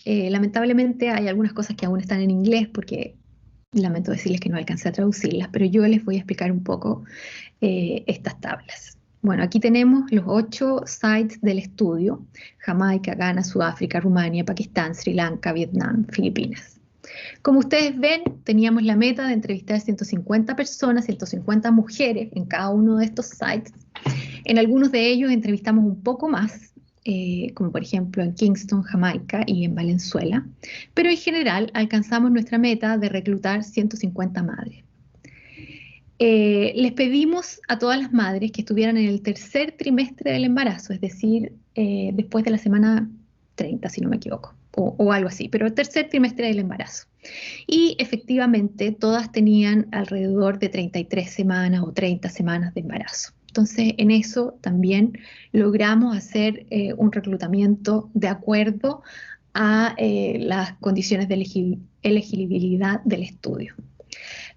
Lamentablemente hay algunas cosas que aún están en inglés, porque lamento decirles que no alcancé a traducirlas, pero yo les voy a explicar un poco estas tablas. Bueno, aquí tenemos los 8 sites del estudio: Jamaica, Ghana, Sudáfrica, Rumania, Pakistán, Sri Lanka, Vietnam, Filipinas. Como ustedes ven, teníamos la meta de entrevistar 150 personas, 150 mujeres en cada uno de estos sites. En algunos de ellos entrevistamos un poco más, como por ejemplo en Kingston, Jamaica y en Valenzuela, pero en general alcanzamos nuestra meta de reclutar 150 madres. Les pedimos a todas las madres que estuvieran en el tercer trimestre del embarazo, es decir, después de la semana 30, si no me equivoco, o algo así, pero el tercer trimestre del embarazo. Y efectivamente todas tenían alrededor de 33 semanas o 30 semanas de embarazo. Entonces, en eso también logramos hacer un reclutamiento de acuerdo a las condiciones de elegibilidad del estudio.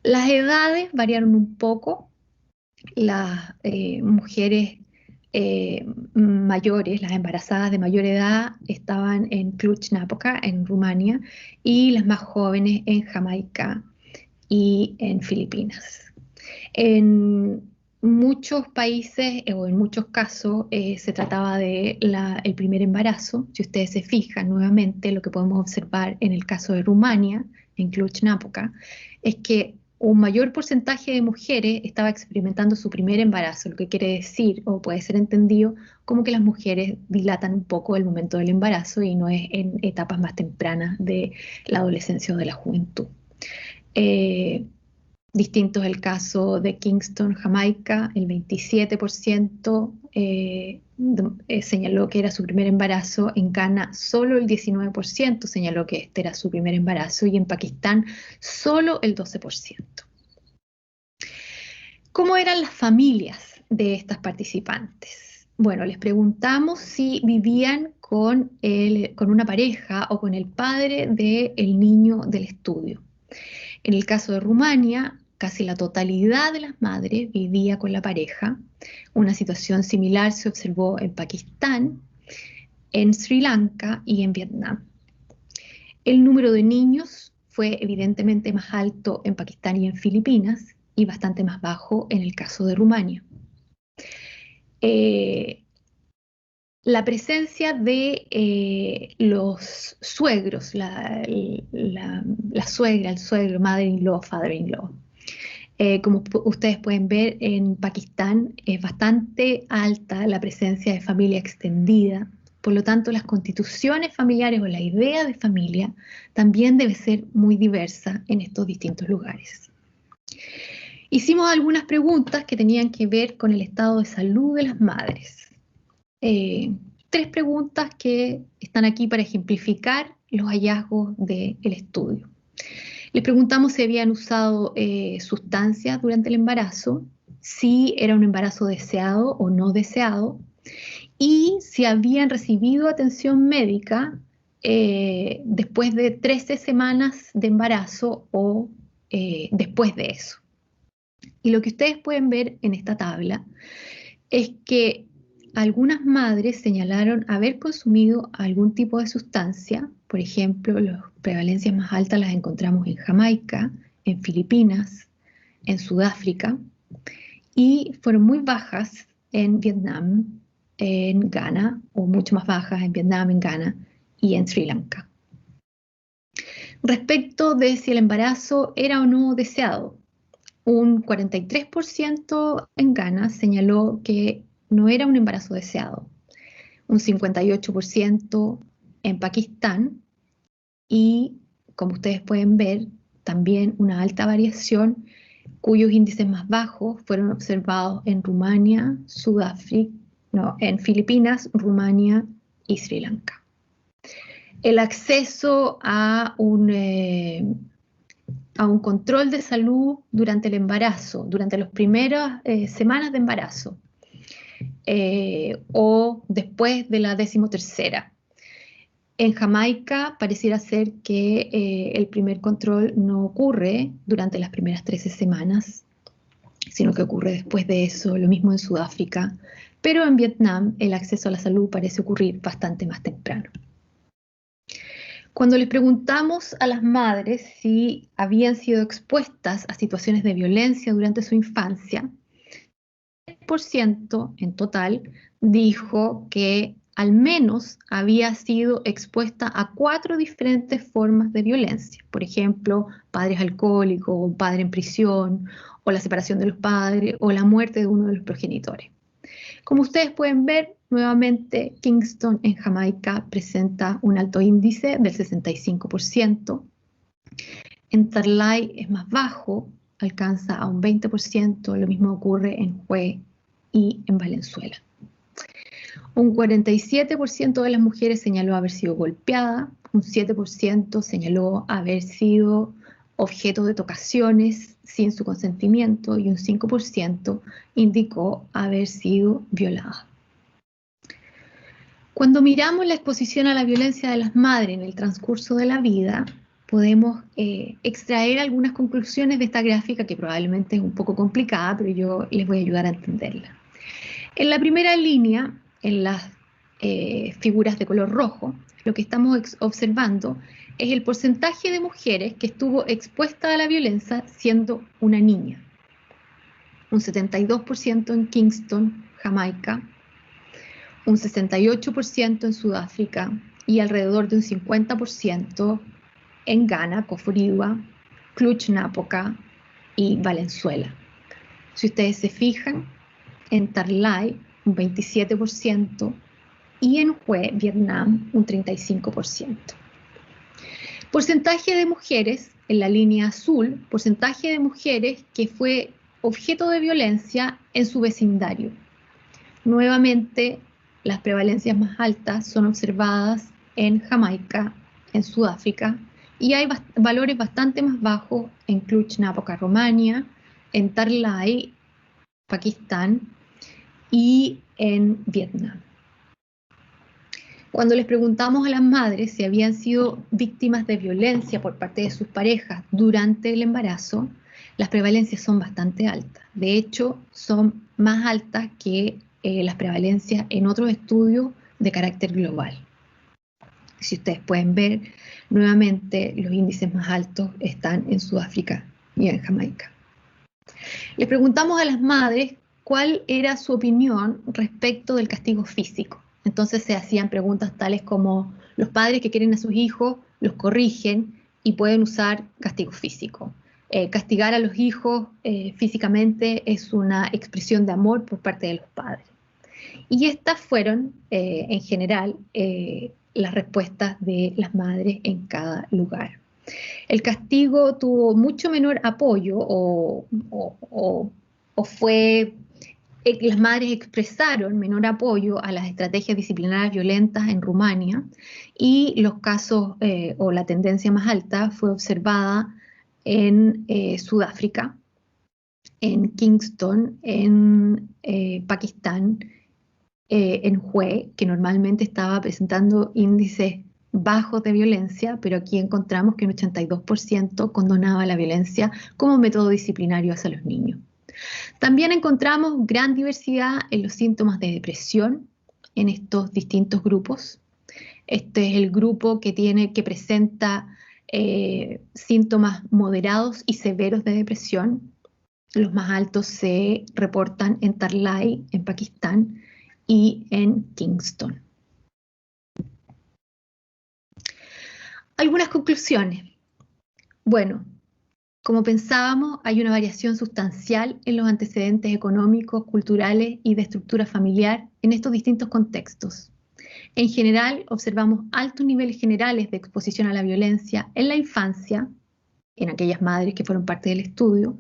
Las edades variaron un poco. Las mujeres mayores, las embarazadas de mayor edad, estaban en Cluj-Napoca, en Rumania, y las más jóvenes en Jamaica y en Filipinas. En muchos países o en muchos casos se trataba de el primer embarazo. Si ustedes se fijan nuevamente, lo que podemos observar en el caso de Rumania, en Cluj-Napoca, es que un mayor porcentaje de mujeres estaba experimentando su primer embarazo, lo que quiere decir, o puede ser entendido, como que las mujeres dilatan un poco el momento del embarazo y no es en etapas más tempranas de la adolescencia o de la juventud. Distinto es el caso de Kingston, Jamaica, el 27% señaló que era su primer embarazo, en Ghana solo el 19% señaló que este era su primer embarazo y en Pakistán solo el 12%. ¿Cómo eran las familias de estas participantes? Bueno, les preguntamos si vivían con una pareja o con el padre del niño del estudio. En el caso de Rumania, casi la totalidad de las madres vivía con la pareja. Una situación similar se observó en Pakistán, en Sri Lanka y en Vietnam. El número de niños fue evidentemente más alto en Pakistán y en Filipinas y bastante más bajo en el caso de Rumania. La presencia de los suegros, la suegra, el suegro, mother-in-law, father-in-law. Como ustedes pueden ver, en Pakistán es bastante alta la presencia de familia extendida, por lo tanto las constituciones familiares o la idea de familia también debe ser muy diversa en estos distintos lugares. Hicimos algunas preguntas que tenían que ver con el estado de salud de las madres. 3 preguntas que están aquí para ejemplificar los hallazgos del estudio. Les preguntamos si habían usado sustancias durante el embarazo, si era un embarazo deseado o no deseado, y si habían recibido atención médica después de 13 semanas de embarazo o después de eso. Y lo que ustedes pueden ver en esta tabla es que algunas madres señalaron haber consumido algún tipo de sustancia. Por ejemplo, las prevalencias más altas las encontramos en Jamaica, en Filipinas, en Sudáfrica, y fueron muy bajas en Vietnam, en Ghana, o mucho más bajas en Vietnam, en Ghana y en Sri Lanka. Respecto de si el embarazo era o no deseado, un 43% en Ghana señaló que no era un embarazo deseado, un 58% en Pakistán y, como ustedes pueden ver, también una alta variación cuyos índices más bajos fueron observados en Rumania, en Filipinas, Rumania y Sri Lanka. El acceso a un control de salud durante el embarazo, durante las primeras semanas de embarazo o después de la 13ª. En Jamaica pareciera ser que el primer control no ocurre durante las primeras 13 semanas, sino que ocurre después de eso, lo mismo en Sudáfrica, pero en Vietnam el acceso a la salud parece ocurrir bastante más temprano. Cuando les preguntamos a las madres si habían sido expuestas a situaciones de violencia durante su infancia, el 3% en total dijo que al menos había sido expuesta a 4 diferentes formas de violencia. Por ejemplo, padres alcohólicos, un padre en prisión, o la separación de los padres, o la muerte de uno de los progenitores. Como ustedes pueden ver, nuevamente Kingston en Jamaica presenta un alto índice del 65%. En Tarlac es más bajo, alcanza a un 20%, lo mismo ocurre en Hue y en Valenzuela. Un 47% de las mujeres señaló haber sido golpeada, un 7% señaló haber sido objeto de tocaciones sin su consentimiento y un 5% indicó haber sido violada. Cuando miramos la exposición a la violencia de las madres en el transcurso de la vida, podemos extraer algunas conclusiones de esta gráfica que probablemente es un poco complicada, pero yo les voy a ayudar a entenderla. En la primera línea, en las figuras de color rojo, lo que estamos observando es el porcentaje de mujeres que estuvo expuesta a la violencia siendo una niña. Un 72% en Kingston, Jamaica, un 68% en Sudáfrica y alrededor de un 50% en Ghana, Koforiwa, Cluj-Napoca y Valenzuela. Si ustedes se fijan, en Tarlac un 27% y en Hue, Vietnam, un 35%. Porcentaje de mujeres, en la línea azul, porcentaje de mujeres que fue objeto de violencia en su vecindario. Nuevamente, las prevalencias más altas son observadas en Jamaica, en Sudáfrica, y hay valores bastante más bajos en Cluj-Napoca, Rumania, en Tarlac, Pakistán y en Vietnam. Cuando les preguntamos a las madres si habían sido víctimas de violencia por parte de sus parejas durante el embarazo, las prevalencias son bastante altas. De hecho, son más altas que las prevalencias en otros estudios de carácter global. Si ustedes pueden ver, nuevamente los índices más altos están en Sudáfrica y en Jamaica. Les preguntamos a las madres cuál era su opinión respecto del castigo físico. Entonces se hacían preguntas tales como: los padres que quieren a sus hijos los corrigen y pueden usar castigo físico. Castigar a los hijos físicamente es una expresión de amor por parte de los padres. Y estas fueron, en general, las respuestas de las madres en cada lugar. El castigo tuvo mucho menor apoyo las madres expresaron menor apoyo a las estrategias disciplinarias violentas en Rumania, y los casos o la tendencia más alta fue observada en Sudáfrica, en Kingston, en Pakistán, en Hue, que normalmente estaba presentando índices bajos de violencia, pero aquí encontramos que un 82% condonaba la violencia como método disciplinario hacia los niños. También encontramos gran diversidad en los síntomas de depresión en estos distintos grupos. Este es el grupo que presenta síntomas moderados y severos de depresión. Los más altos se reportan en Tarlac, en Pakistán, y en Kingston. Algunas conclusiones. Bueno, como pensábamos, hay una variación sustancial en los antecedentes económicos, culturales y de estructura familiar en estos distintos contextos. En general, observamos altos niveles generales de exposición a la violencia en la infancia, en aquellas madres que fueron parte del estudio,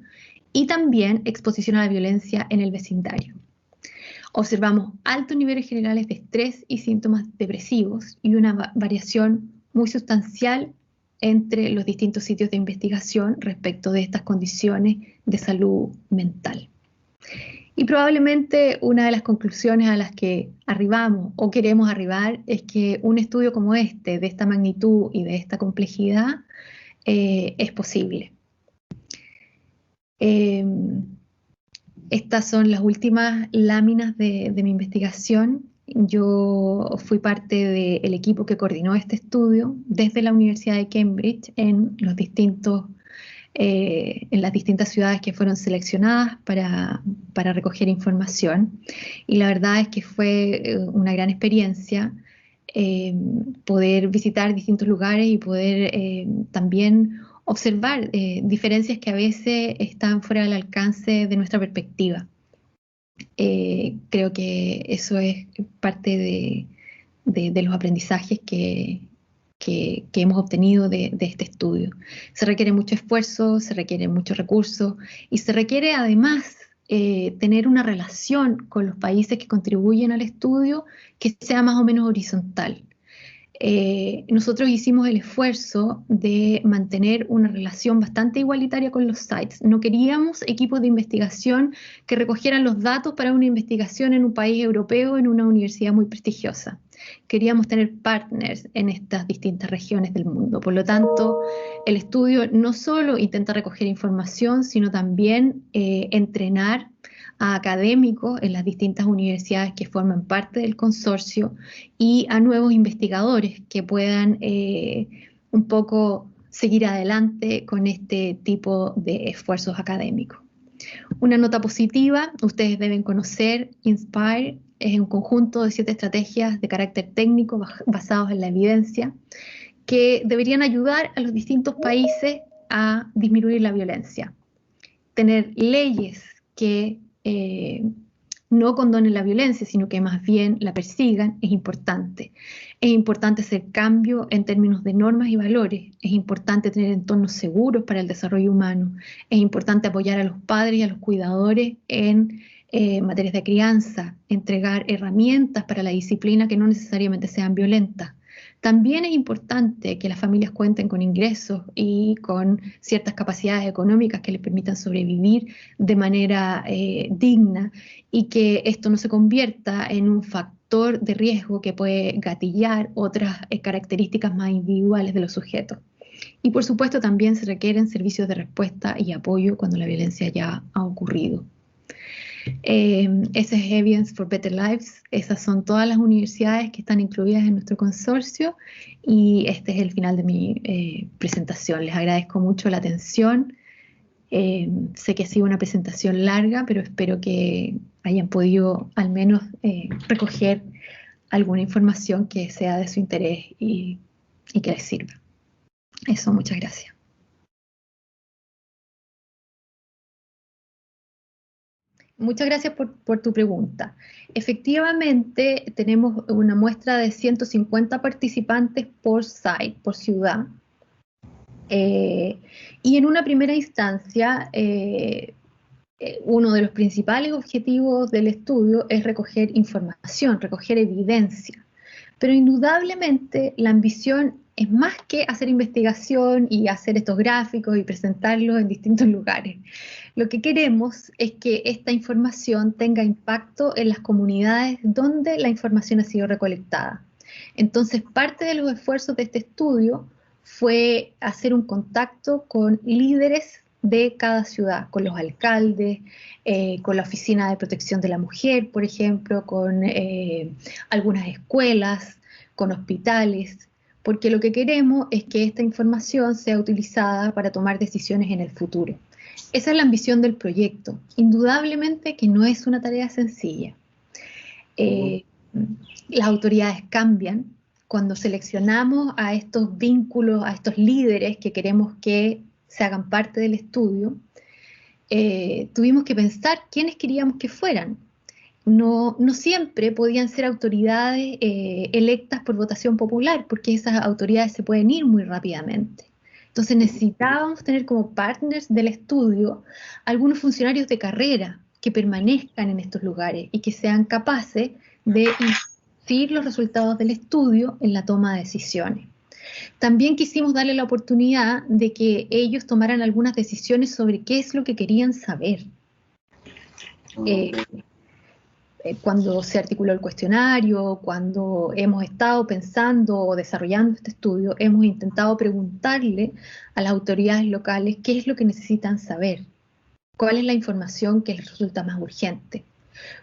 y también exposición a la violencia en el vecindario. Observamos altos niveles generales de estrés y síntomas depresivos y una variación muy sustancial entre los distintos sitios de investigación respecto de estas condiciones de salud mental. Y probablemente una de las conclusiones a las que arribamos o queremos arribar es que un estudio como este, de esta magnitud y de esta complejidad, es posible. Estas son las últimas láminas de mi investigación. Yo fui parte del equipo que coordinó este estudio desde la Universidad de Cambridge en los distintos en las distintas ciudades que fueron seleccionadas para recoger información. Y la verdad es que fue una gran experiencia poder visitar distintos lugares y poder también observar diferencias que a veces están fuera del alcance de nuestra perspectiva. Creo que eso es parte de los aprendizajes que hemos obtenido de este estudio. Se requiere mucho esfuerzo, se requiere muchos recursos y se requiere además tener una relación con los países que contribuyen al estudio que sea más o menos horizontal. Nosotros hicimos el esfuerzo de mantener una relación bastante igualitaria con los sites. No queríamos equipos de investigación que recogieran los datos para una investigación en un país europeo, en una universidad muy prestigiosa. Queríamos tener partners en estas distintas regiones del mundo. Por lo tanto, el estudio no solo intenta recoger información, sino también entrenar a académicos en las distintas universidades que forman parte del consorcio y a nuevos investigadores que puedan un poco seguir adelante con este tipo de esfuerzos académicos. Una nota positiva, ustedes deben conocer INSPIRE, es un conjunto de 7 estrategias de carácter técnico basados en la evidencia que deberían ayudar a los distintos países a disminuir la violencia. Tener leyes que no condonen la violencia, sino que más bien la persigan, es importante. Es importante hacer cambio en términos de normas y valores. Es importante tener entornos seguros para el desarrollo humano. Es importante apoyar a los padres y a los cuidadores en materias de crianza, entregar herramientas para la disciplina que no necesariamente sean violentas. También es importante que las familias cuenten con ingresos y con ciertas capacidades económicas que les permitan sobrevivir de manera digna y que esto no se convierta en un factor de riesgo que puede gatillar otras características más individuales de los sujetos. Y por supuesto también se requieren servicios de respuesta y apoyo cuando la violencia ya ha ocurrido. Ese es Evidence for Better Lives. Esas son todas las universidades que están incluidas en nuestro consorcio y este es el final de mi presentación. Les agradezco mucho la atención. Sé que ha sido una presentación larga, pero espero que hayan podido al menos recoger alguna información que sea de su interés y que les sirva. Eso, muchas gracias. Muchas gracias por tu pregunta. Efectivamente, tenemos una muestra de 150 participantes por site, por ciudad. Y en una primera instancia, uno de los principales objetivos del estudio es recoger información, recoger evidencia. Pero indudablemente la ambición es más que hacer investigación y hacer estos gráficos y presentarlos en distintos lugares. Lo que queremos es que esta información tenga impacto en las comunidades donde la información ha sido recolectada. Entonces, parte de los esfuerzos de este estudio fue hacer un contacto con líderes de cada ciudad, con los alcaldes, con la Oficina de Protección de la Mujer, por ejemplo, con algunas escuelas, con hospitales, porque lo que queremos es que esta información sea utilizada para tomar decisiones en el futuro. Esa es la ambición del proyecto. Indudablemente que no es una tarea sencilla. Las autoridades cambian. Cuando seleccionamos a estos vínculos, a estos líderes que queremos que se hagan parte del estudio, tuvimos que pensar quiénes queríamos que fueran. No siempre podían ser autoridades electas por votación popular, porque esas autoridades se pueden ir muy rápidamente. Entonces necesitábamos tener como partners del estudio algunos funcionarios de carrera que permanezcan en estos lugares y que sean capaces de introducir los resultados del estudio en la toma de decisiones. También quisimos darle la oportunidad de que ellos tomaran algunas decisiones sobre qué es lo que querían saber. Cuando se articuló el cuestionario, cuando hemos estado pensando o desarrollando este estudio, hemos intentado preguntarle a las autoridades locales qué es lo que necesitan saber, cuál es la información que les resulta más urgente.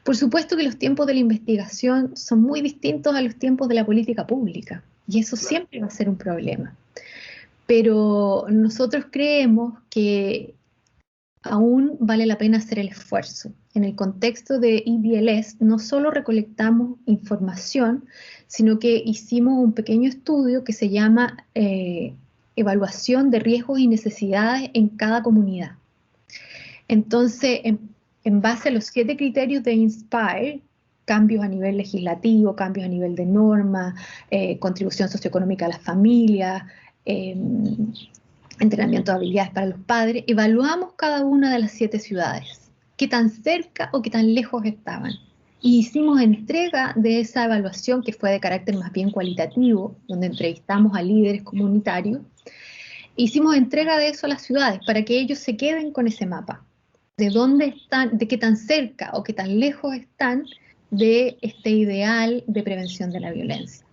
Por supuesto que los tiempos de la investigación son muy distintos a los tiempos de la política pública, y eso siempre va a ser un problema. pero nosotros creemos que aún vale la pena hacer el esfuerzo. En el contexto de EBLS no solo recolectamos información, sino que hicimos un pequeño estudio que se llama Evaluación de riesgos y necesidades en cada comunidad. Entonces, en base a los 7 criterios de INSPIRE, cambios a nivel legislativo, cambios a nivel de norma, contribución socioeconómica a las familias, entrenamiento de habilidades para los padres, evaluamos cada una de las 7 ciudades, qué tan cerca o qué tan lejos estaban. Y hicimos entrega de esa evaluación, que fue de carácter más bien cualitativo, donde entrevistamos a líderes comunitarios. Hicimos entrega de eso a las ciudades para que ellos se queden con ese mapa, de dónde están, de qué tan cerca o qué tan lejos están de este ideal de prevención de la violencia.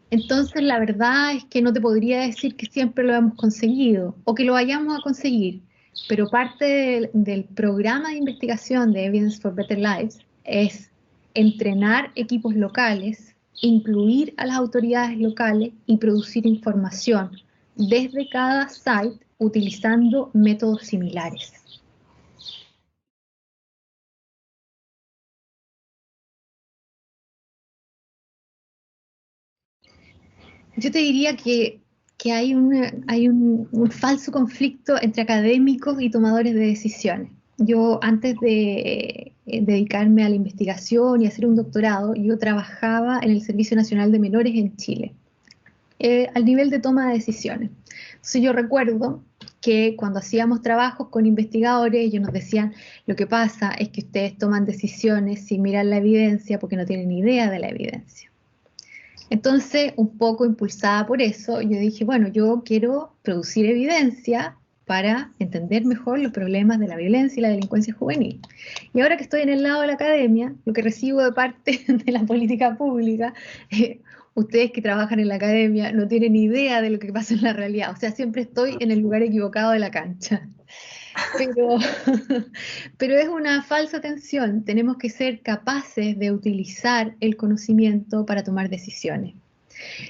Entonces, la verdad es que no te podría decir que siempre lo hemos conseguido o que lo vayamos a conseguir, pero parte del programa de investigación de Evidence for Better Lives es entrenar equipos locales, incluir a las autoridades locales y producir información desde cada site utilizando métodos similares. Yo te diría que hay un falso conflicto entre académicos y tomadores de decisiones. Yo, antes de dedicarme a la investigación y hacer un doctorado, yo trabajaba en el Servicio Nacional de Menores en Chile, al nivel de toma de decisiones. Entonces yo recuerdo que cuando hacíamos trabajos con investigadores, ellos nos decían, lo que pasa es que ustedes toman decisiones sin mirar la evidencia porque no tienen idea de la evidencia. Entonces, un poco impulsada por eso, yo dije, bueno, yo quiero producir evidencia para entender mejor los problemas de la violencia y la delincuencia juvenil. Y ahora que estoy en el lado de la academia, lo que recibo de parte de la política pública, ustedes que trabajan en la academia no tienen idea de lo que pasa en la realidad. O sea, siempre estoy en el lugar equivocado de la cancha. Pero, pero es una falsa tensión. Tenemos que ser capaces de utilizar el conocimiento para tomar decisiones.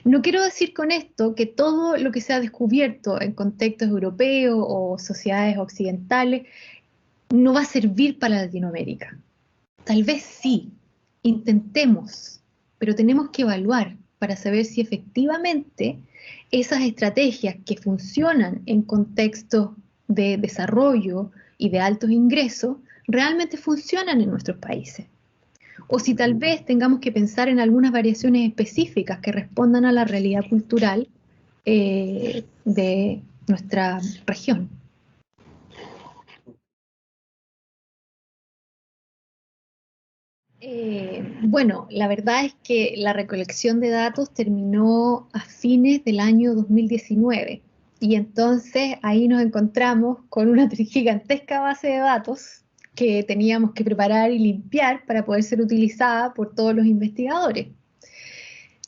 No quiero decir con esto que todo lo que se ha descubierto en contextos europeos o sociedades occidentales no va a servir para Latinoamérica. Tal vez sí, intentemos, pero tenemos que evaluar para saber si efectivamente esas estrategias que funcionan en contextos de desarrollo y de altos ingresos realmente funcionan en nuestros países. O si tal vez tengamos que pensar en algunas variaciones específicas que respondan a la realidad cultural de nuestra región. Bueno, la verdad es que la recolección de datos terminó a fines del año 2019 y entonces ahí nos encontramos con una gigantesca base de datos que teníamos que preparar y limpiar para poder ser utilizada por todos los investigadores.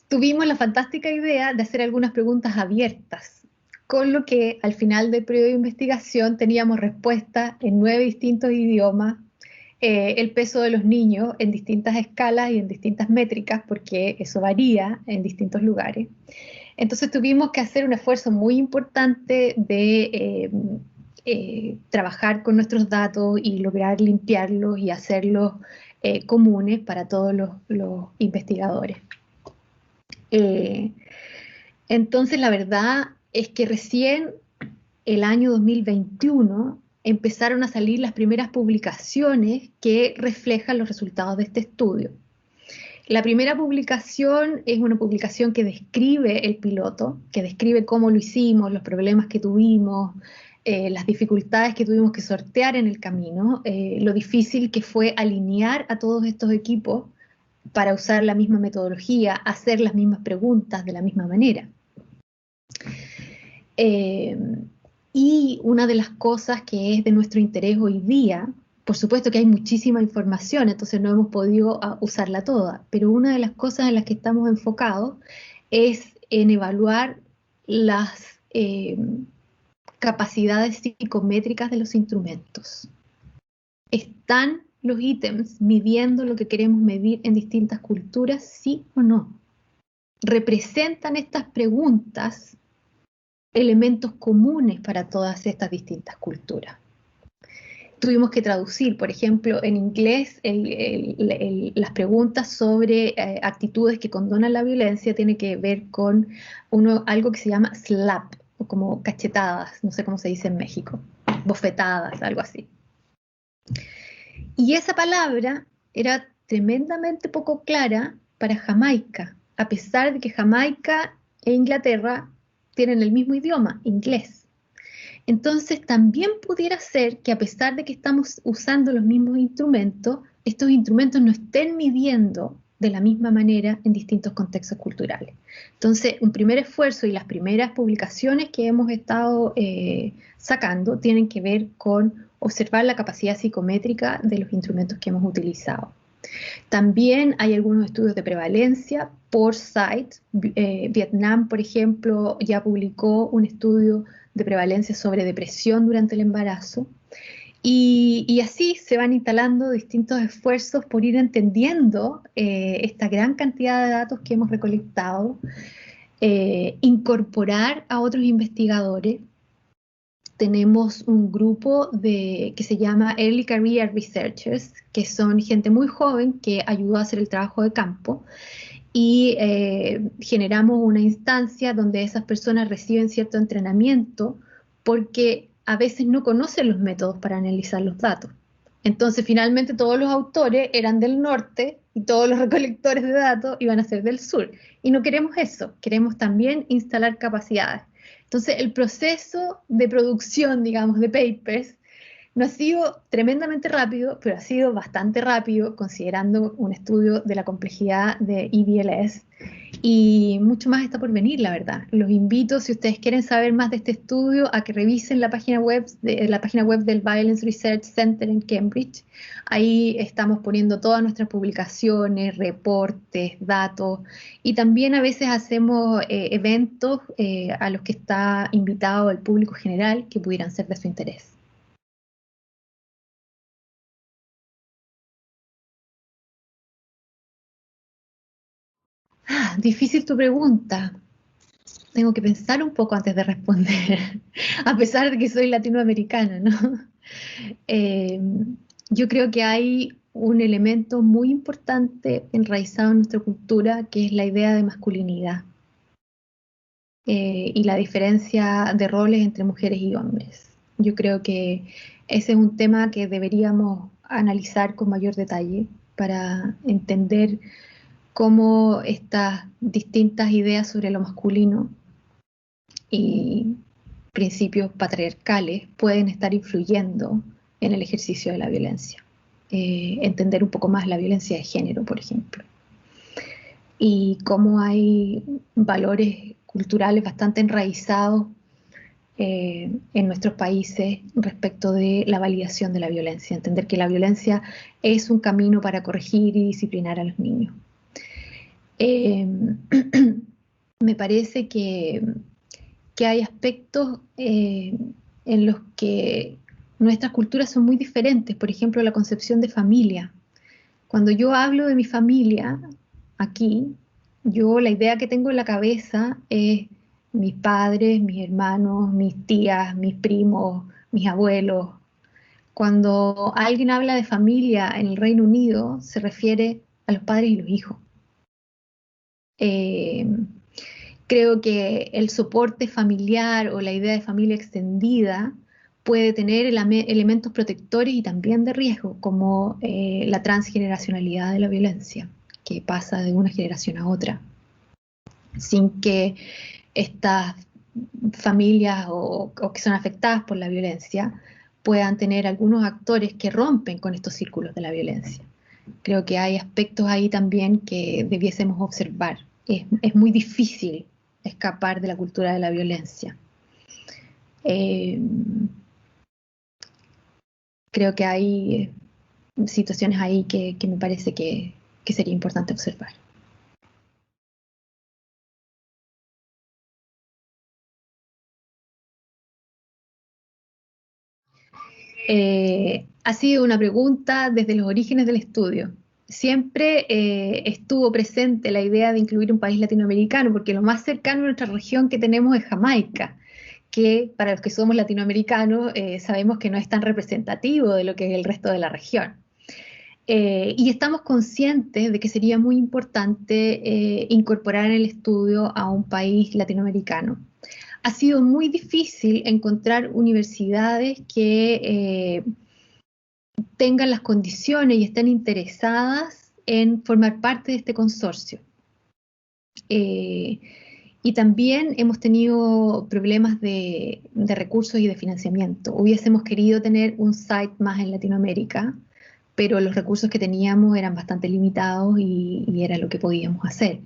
Tuvimos la fantástica idea de hacer algunas preguntas abiertas, con lo que al final del periodo de investigación teníamos respuestas en 9 distintos idiomas, el peso de los niños en distintas escalas y en distintas métricas, porque eso varía en distintos lugares. Entonces tuvimos que hacer un esfuerzo muy importante de trabajar con nuestros datos y lograr limpiarlos y hacerlos comunes para todos los investigadores. Entonces la verdad es que recién el año 2021 empezaron a salir las primeras publicaciones que reflejan los resultados de este estudio. La primera publicación es una publicación que describe el piloto, que describe cómo lo hicimos, los problemas que tuvimos, las dificultades que tuvimos que sortear en el camino, lo difícil que fue alinear a todos estos equipos para usar la misma metodología, hacer las mismas preguntas de la misma manera. Y una de las cosas que es de nuestro interés hoy día, por supuesto que hay muchísima información, entonces no hemos podido usarla toda, pero una de las cosas en las que estamos enfocados es en evaluar las capacidades psicométricas de los instrumentos. ¿Están los ítems midiendo lo que queremos medir en distintas culturas, sí o no? ¿Representan estas preguntas elementos comunes para todas estas distintas culturas. Tuvimos que traducir, por ejemplo, en inglés, las preguntas sobre actitudes que condonan la violencia tiene que ver con algo que se llama slap, o como cachetadas, no sé cómo se dice en México, bofetadas, algo así. Y esa palabra era tremendamente poco clara para Jamaica, a pesar de que Jamaica e Inglaterra tienen el mismo idioma, inglés. Entonces también pudiera ser que a pesar de que estamos usando los mismos instrumentos, estos instrumentos no estén midiendo de la misma manera en distintos contextos culturales. Entonces, un primer esfuerzo y las primeras publicaciones que hemos estado sacando tienen que ver con observar la capacidad psicométrica de los instrumentos que hemos utilizado. También hay algunos estudios de prevalencia por site. Vietnam, por ejemplo, ya publicó un estudio de prevalencia sobre depresión durante el embarazo. Y así se van instalando distintos esfuerzos por ir entendiendo esta gran cantidad de datos que hemos recolectado, incorporar a otros investigadores. Tenemos un grupo que se llama Early Career Researchers, que son gente muy joven que ayudó a hacer el trabajo de campo, y generamos una instancia donde esas personas reciben cierto entrenamiento porque a veces no conocen los métodos para analizar los datos. Entonces, finalmente, todos los autores eran del norte y todos los recolectores de datos iban a ser del sur. Y no queremos eso, queremos también instalar capacidades. Entonces, el proceso de producción, digamos, de papers no ha sido tremendamente rápido, pero ha sido bastante rápido considerando un estudio de la complejidad de EVLS, y mucho más está por venir, la verdad. Los invito, si ustedes quieren saber más de este estudio, a que revisen la página web del Violence Research Center en Cambridge. Ahí estamos poniendo todas nuestras publicaciones, reportes, datos, y también a veces hacemos eventos a los que está invitado el público general que pudieran ser de su interés. Difícil tu pregunta. Tengo que pensar un poco antes de responder, a pesar de que soy latinoamericana, ¿no? Eh, yo creo que hay un elemento muy importante enraizado en nuestra cultura, que es la idea de masculinidad y la diferencia de roles entre mujeres y hombres. Yo creo que ese es un tema que deberíamos analizar con mayor detalle para entender cómo estas distintas ideas sobre lo masculino y principios patriarcales pueden estar influyendo en el ejercicio de la violencia. Entender un poco más la violencia de género, por ejemplo. Y cómo hay valores culturales bastante enraizados en nuestros países respecto de la validación de la violencia. Entender que la violencia es un camino para corregir y disciplinar a los niños. Me parece que hay aspectos en los que nuestras culturas son muy diferentes. Por ejemplo, la concepción de familia. Cuando yo hablo de mi familia aquí, yo la idea que tengo en la cabeza es mis padres, mis hermanos, mis tías, mis primos, mis abuelos. Cuando alguien habla de familia en el Reino Unido, se refiere a los padres y los hijos. Eh, Creo que el soporte familiar o la idea de familia extendida puede tener elementos protectores y también de riesgo, como la transgeneracionalidad de la violencia, que pasa de una generación a otra, sin que estas familias o que son afectadas por la violencia puedan tener algunos actores que rompen con estos círculos de la violencia. Creo que hay aspectos ahí también que debiésemos observar. Es muy difícil escapar de la cultura de la violencia. Creo que hay situaciones ahí que me parece que sería importante observar. Ha sido una pregunta desde los orígenes del estudio. Siempre estuvo presente la idea de incluir un país latinoamericano, porque lo más cercano a nuestra región que tenemos es Jamaica. que para los que somos latinoamericanos sabemos que no es tan representativo de lo que es el resto de la región. Y estamos conscientes de que sería muy importante incorporar en el estudio a un país latinoamericano. Ha sido muy difícil encontrar universidades que tengan las condiciones y estén interesadas en formar parte de este consorcio. Y también hemos tenido problemas de recursos y de financiamiento. Hubiésemos querido tener un site más en Latinoamérica, pero los recursos que teníamos eran bastante limitados y era lo que podíamos hacer.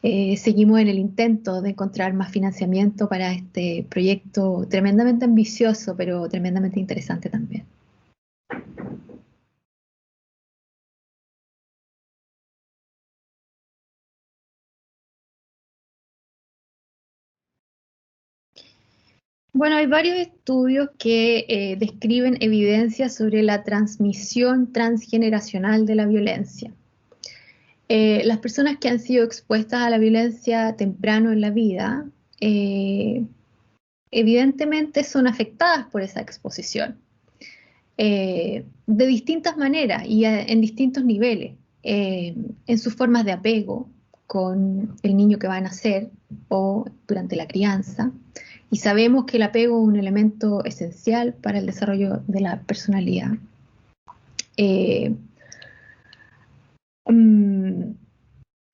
Seguimos en el intento de encontrar más financiamiento para este proyecto tremendamente ambicioso, pero tremendamente interesante también. Bueno, hay varios estudios que describen evidencias sobre la transmisión transgeneracional de la violencia. Las personas que han sido expuestas a la violencia temprano en la vida, evidentemente son afectadas por esa exposición, de distintas maneras y en distintos niveles, en sus formas de apego con el niño que va a nacer o durante la crianza. Y sabemos que el apego es un elemento esencial para el desarrollo de la personalidad.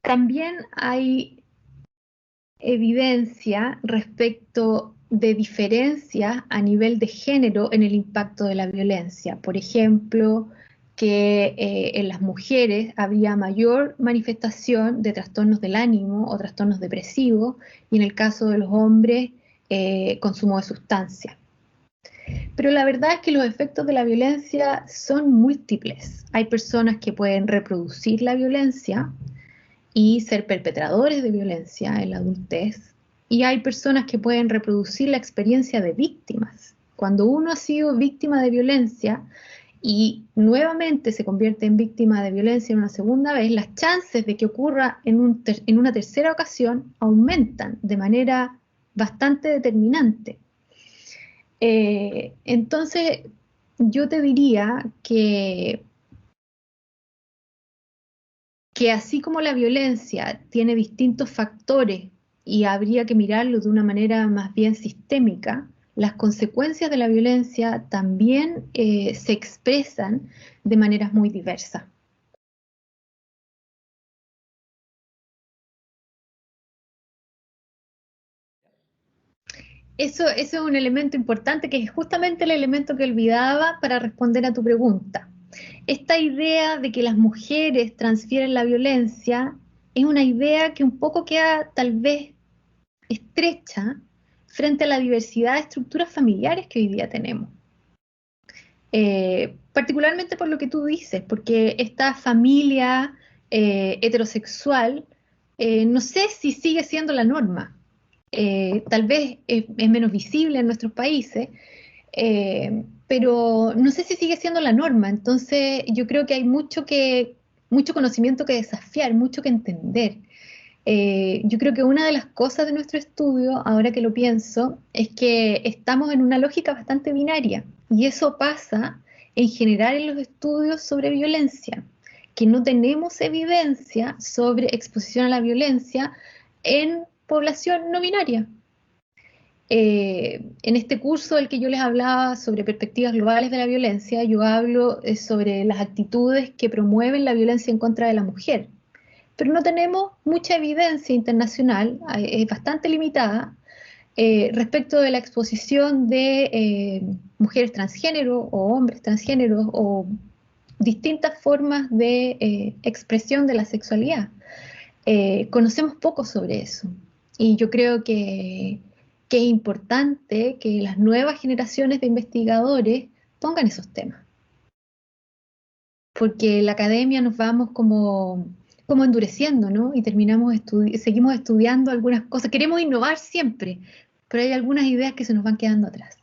También hay evidencia respecto de diferencias a nivel de género en el impacto de la violencia. Por ejemplo, que en las mujeres había mayor manifestación de trastornos del ánimo o trastornos depresivos, y en el caso de los hombres, consumo de sustancias. Pero la verdad es que los efectos de la violencia son múltiples. Hay personas que pueden reproducir la violencia y ser perpetradores de violencia en la adultez, y hay personas que pueden reproducir la experiencia de víctimas. Cuando uno ha sido víctima de violencia y nuevamente se convierte en víctima de violencia una segunda vez, las chances de que ocurra en una tercera ocasión aumentan de manera bastante determinante. Entonces, yo te diría que así como la violencia tiene distintos factores y habría que mirarlo de una manera más bien sistémica, las consecuencias de la violencia también se expresan de maneras muy diversas. Eso es un elemento importante, que es justamente el elemento que olvidaba para responder a tu pregunta. Esta idea de que las mujeres transfieren la violencia es una idea que un poco queda tal vez estrecha frente a la diversidad de estructuras familiares que hoy día tenemos. Particularmente por lo que tú dices, porque esta familia heterosexual, no sé si sigue siendo la norma. Tal vez es menos visible en nuestros países, pero no sé si sigue siendo la norma. Entonces, yo creo que hay mucho conocimiento que desafiar, mucho que entender. Yo creo que una de las cosas de nuestro estudio, ahora que lo pienso, es que estamos en una lógica bastante binaria, y eso pasa en general en los estudios sobre violencia, que no tenemos evidencia sobre exposición a la violencia en población no binaria. En este curso del que yo les hablaba sobre perspectivas globales de la violencia, yo hablo sobre las actitudes que promueven la violencia en contra de la mujer, pero no tenemos mucha evidencia internacional, es bastante limitada, respecto de la exposición de mujeres transgénero o hombres transgéneros o distintas formas de expresión de la sexualidad. Conocemos poco sobre eso, y yo creo que es importante que las nuevas generaciones de investigadores pongan esos temas, porque la academia nos vamos como endureciendo, ¿no? Y seguimos estudiando algunas cosas. Queremos innovar siempre, pero hay algunas ideas que se nos van quedando atrás.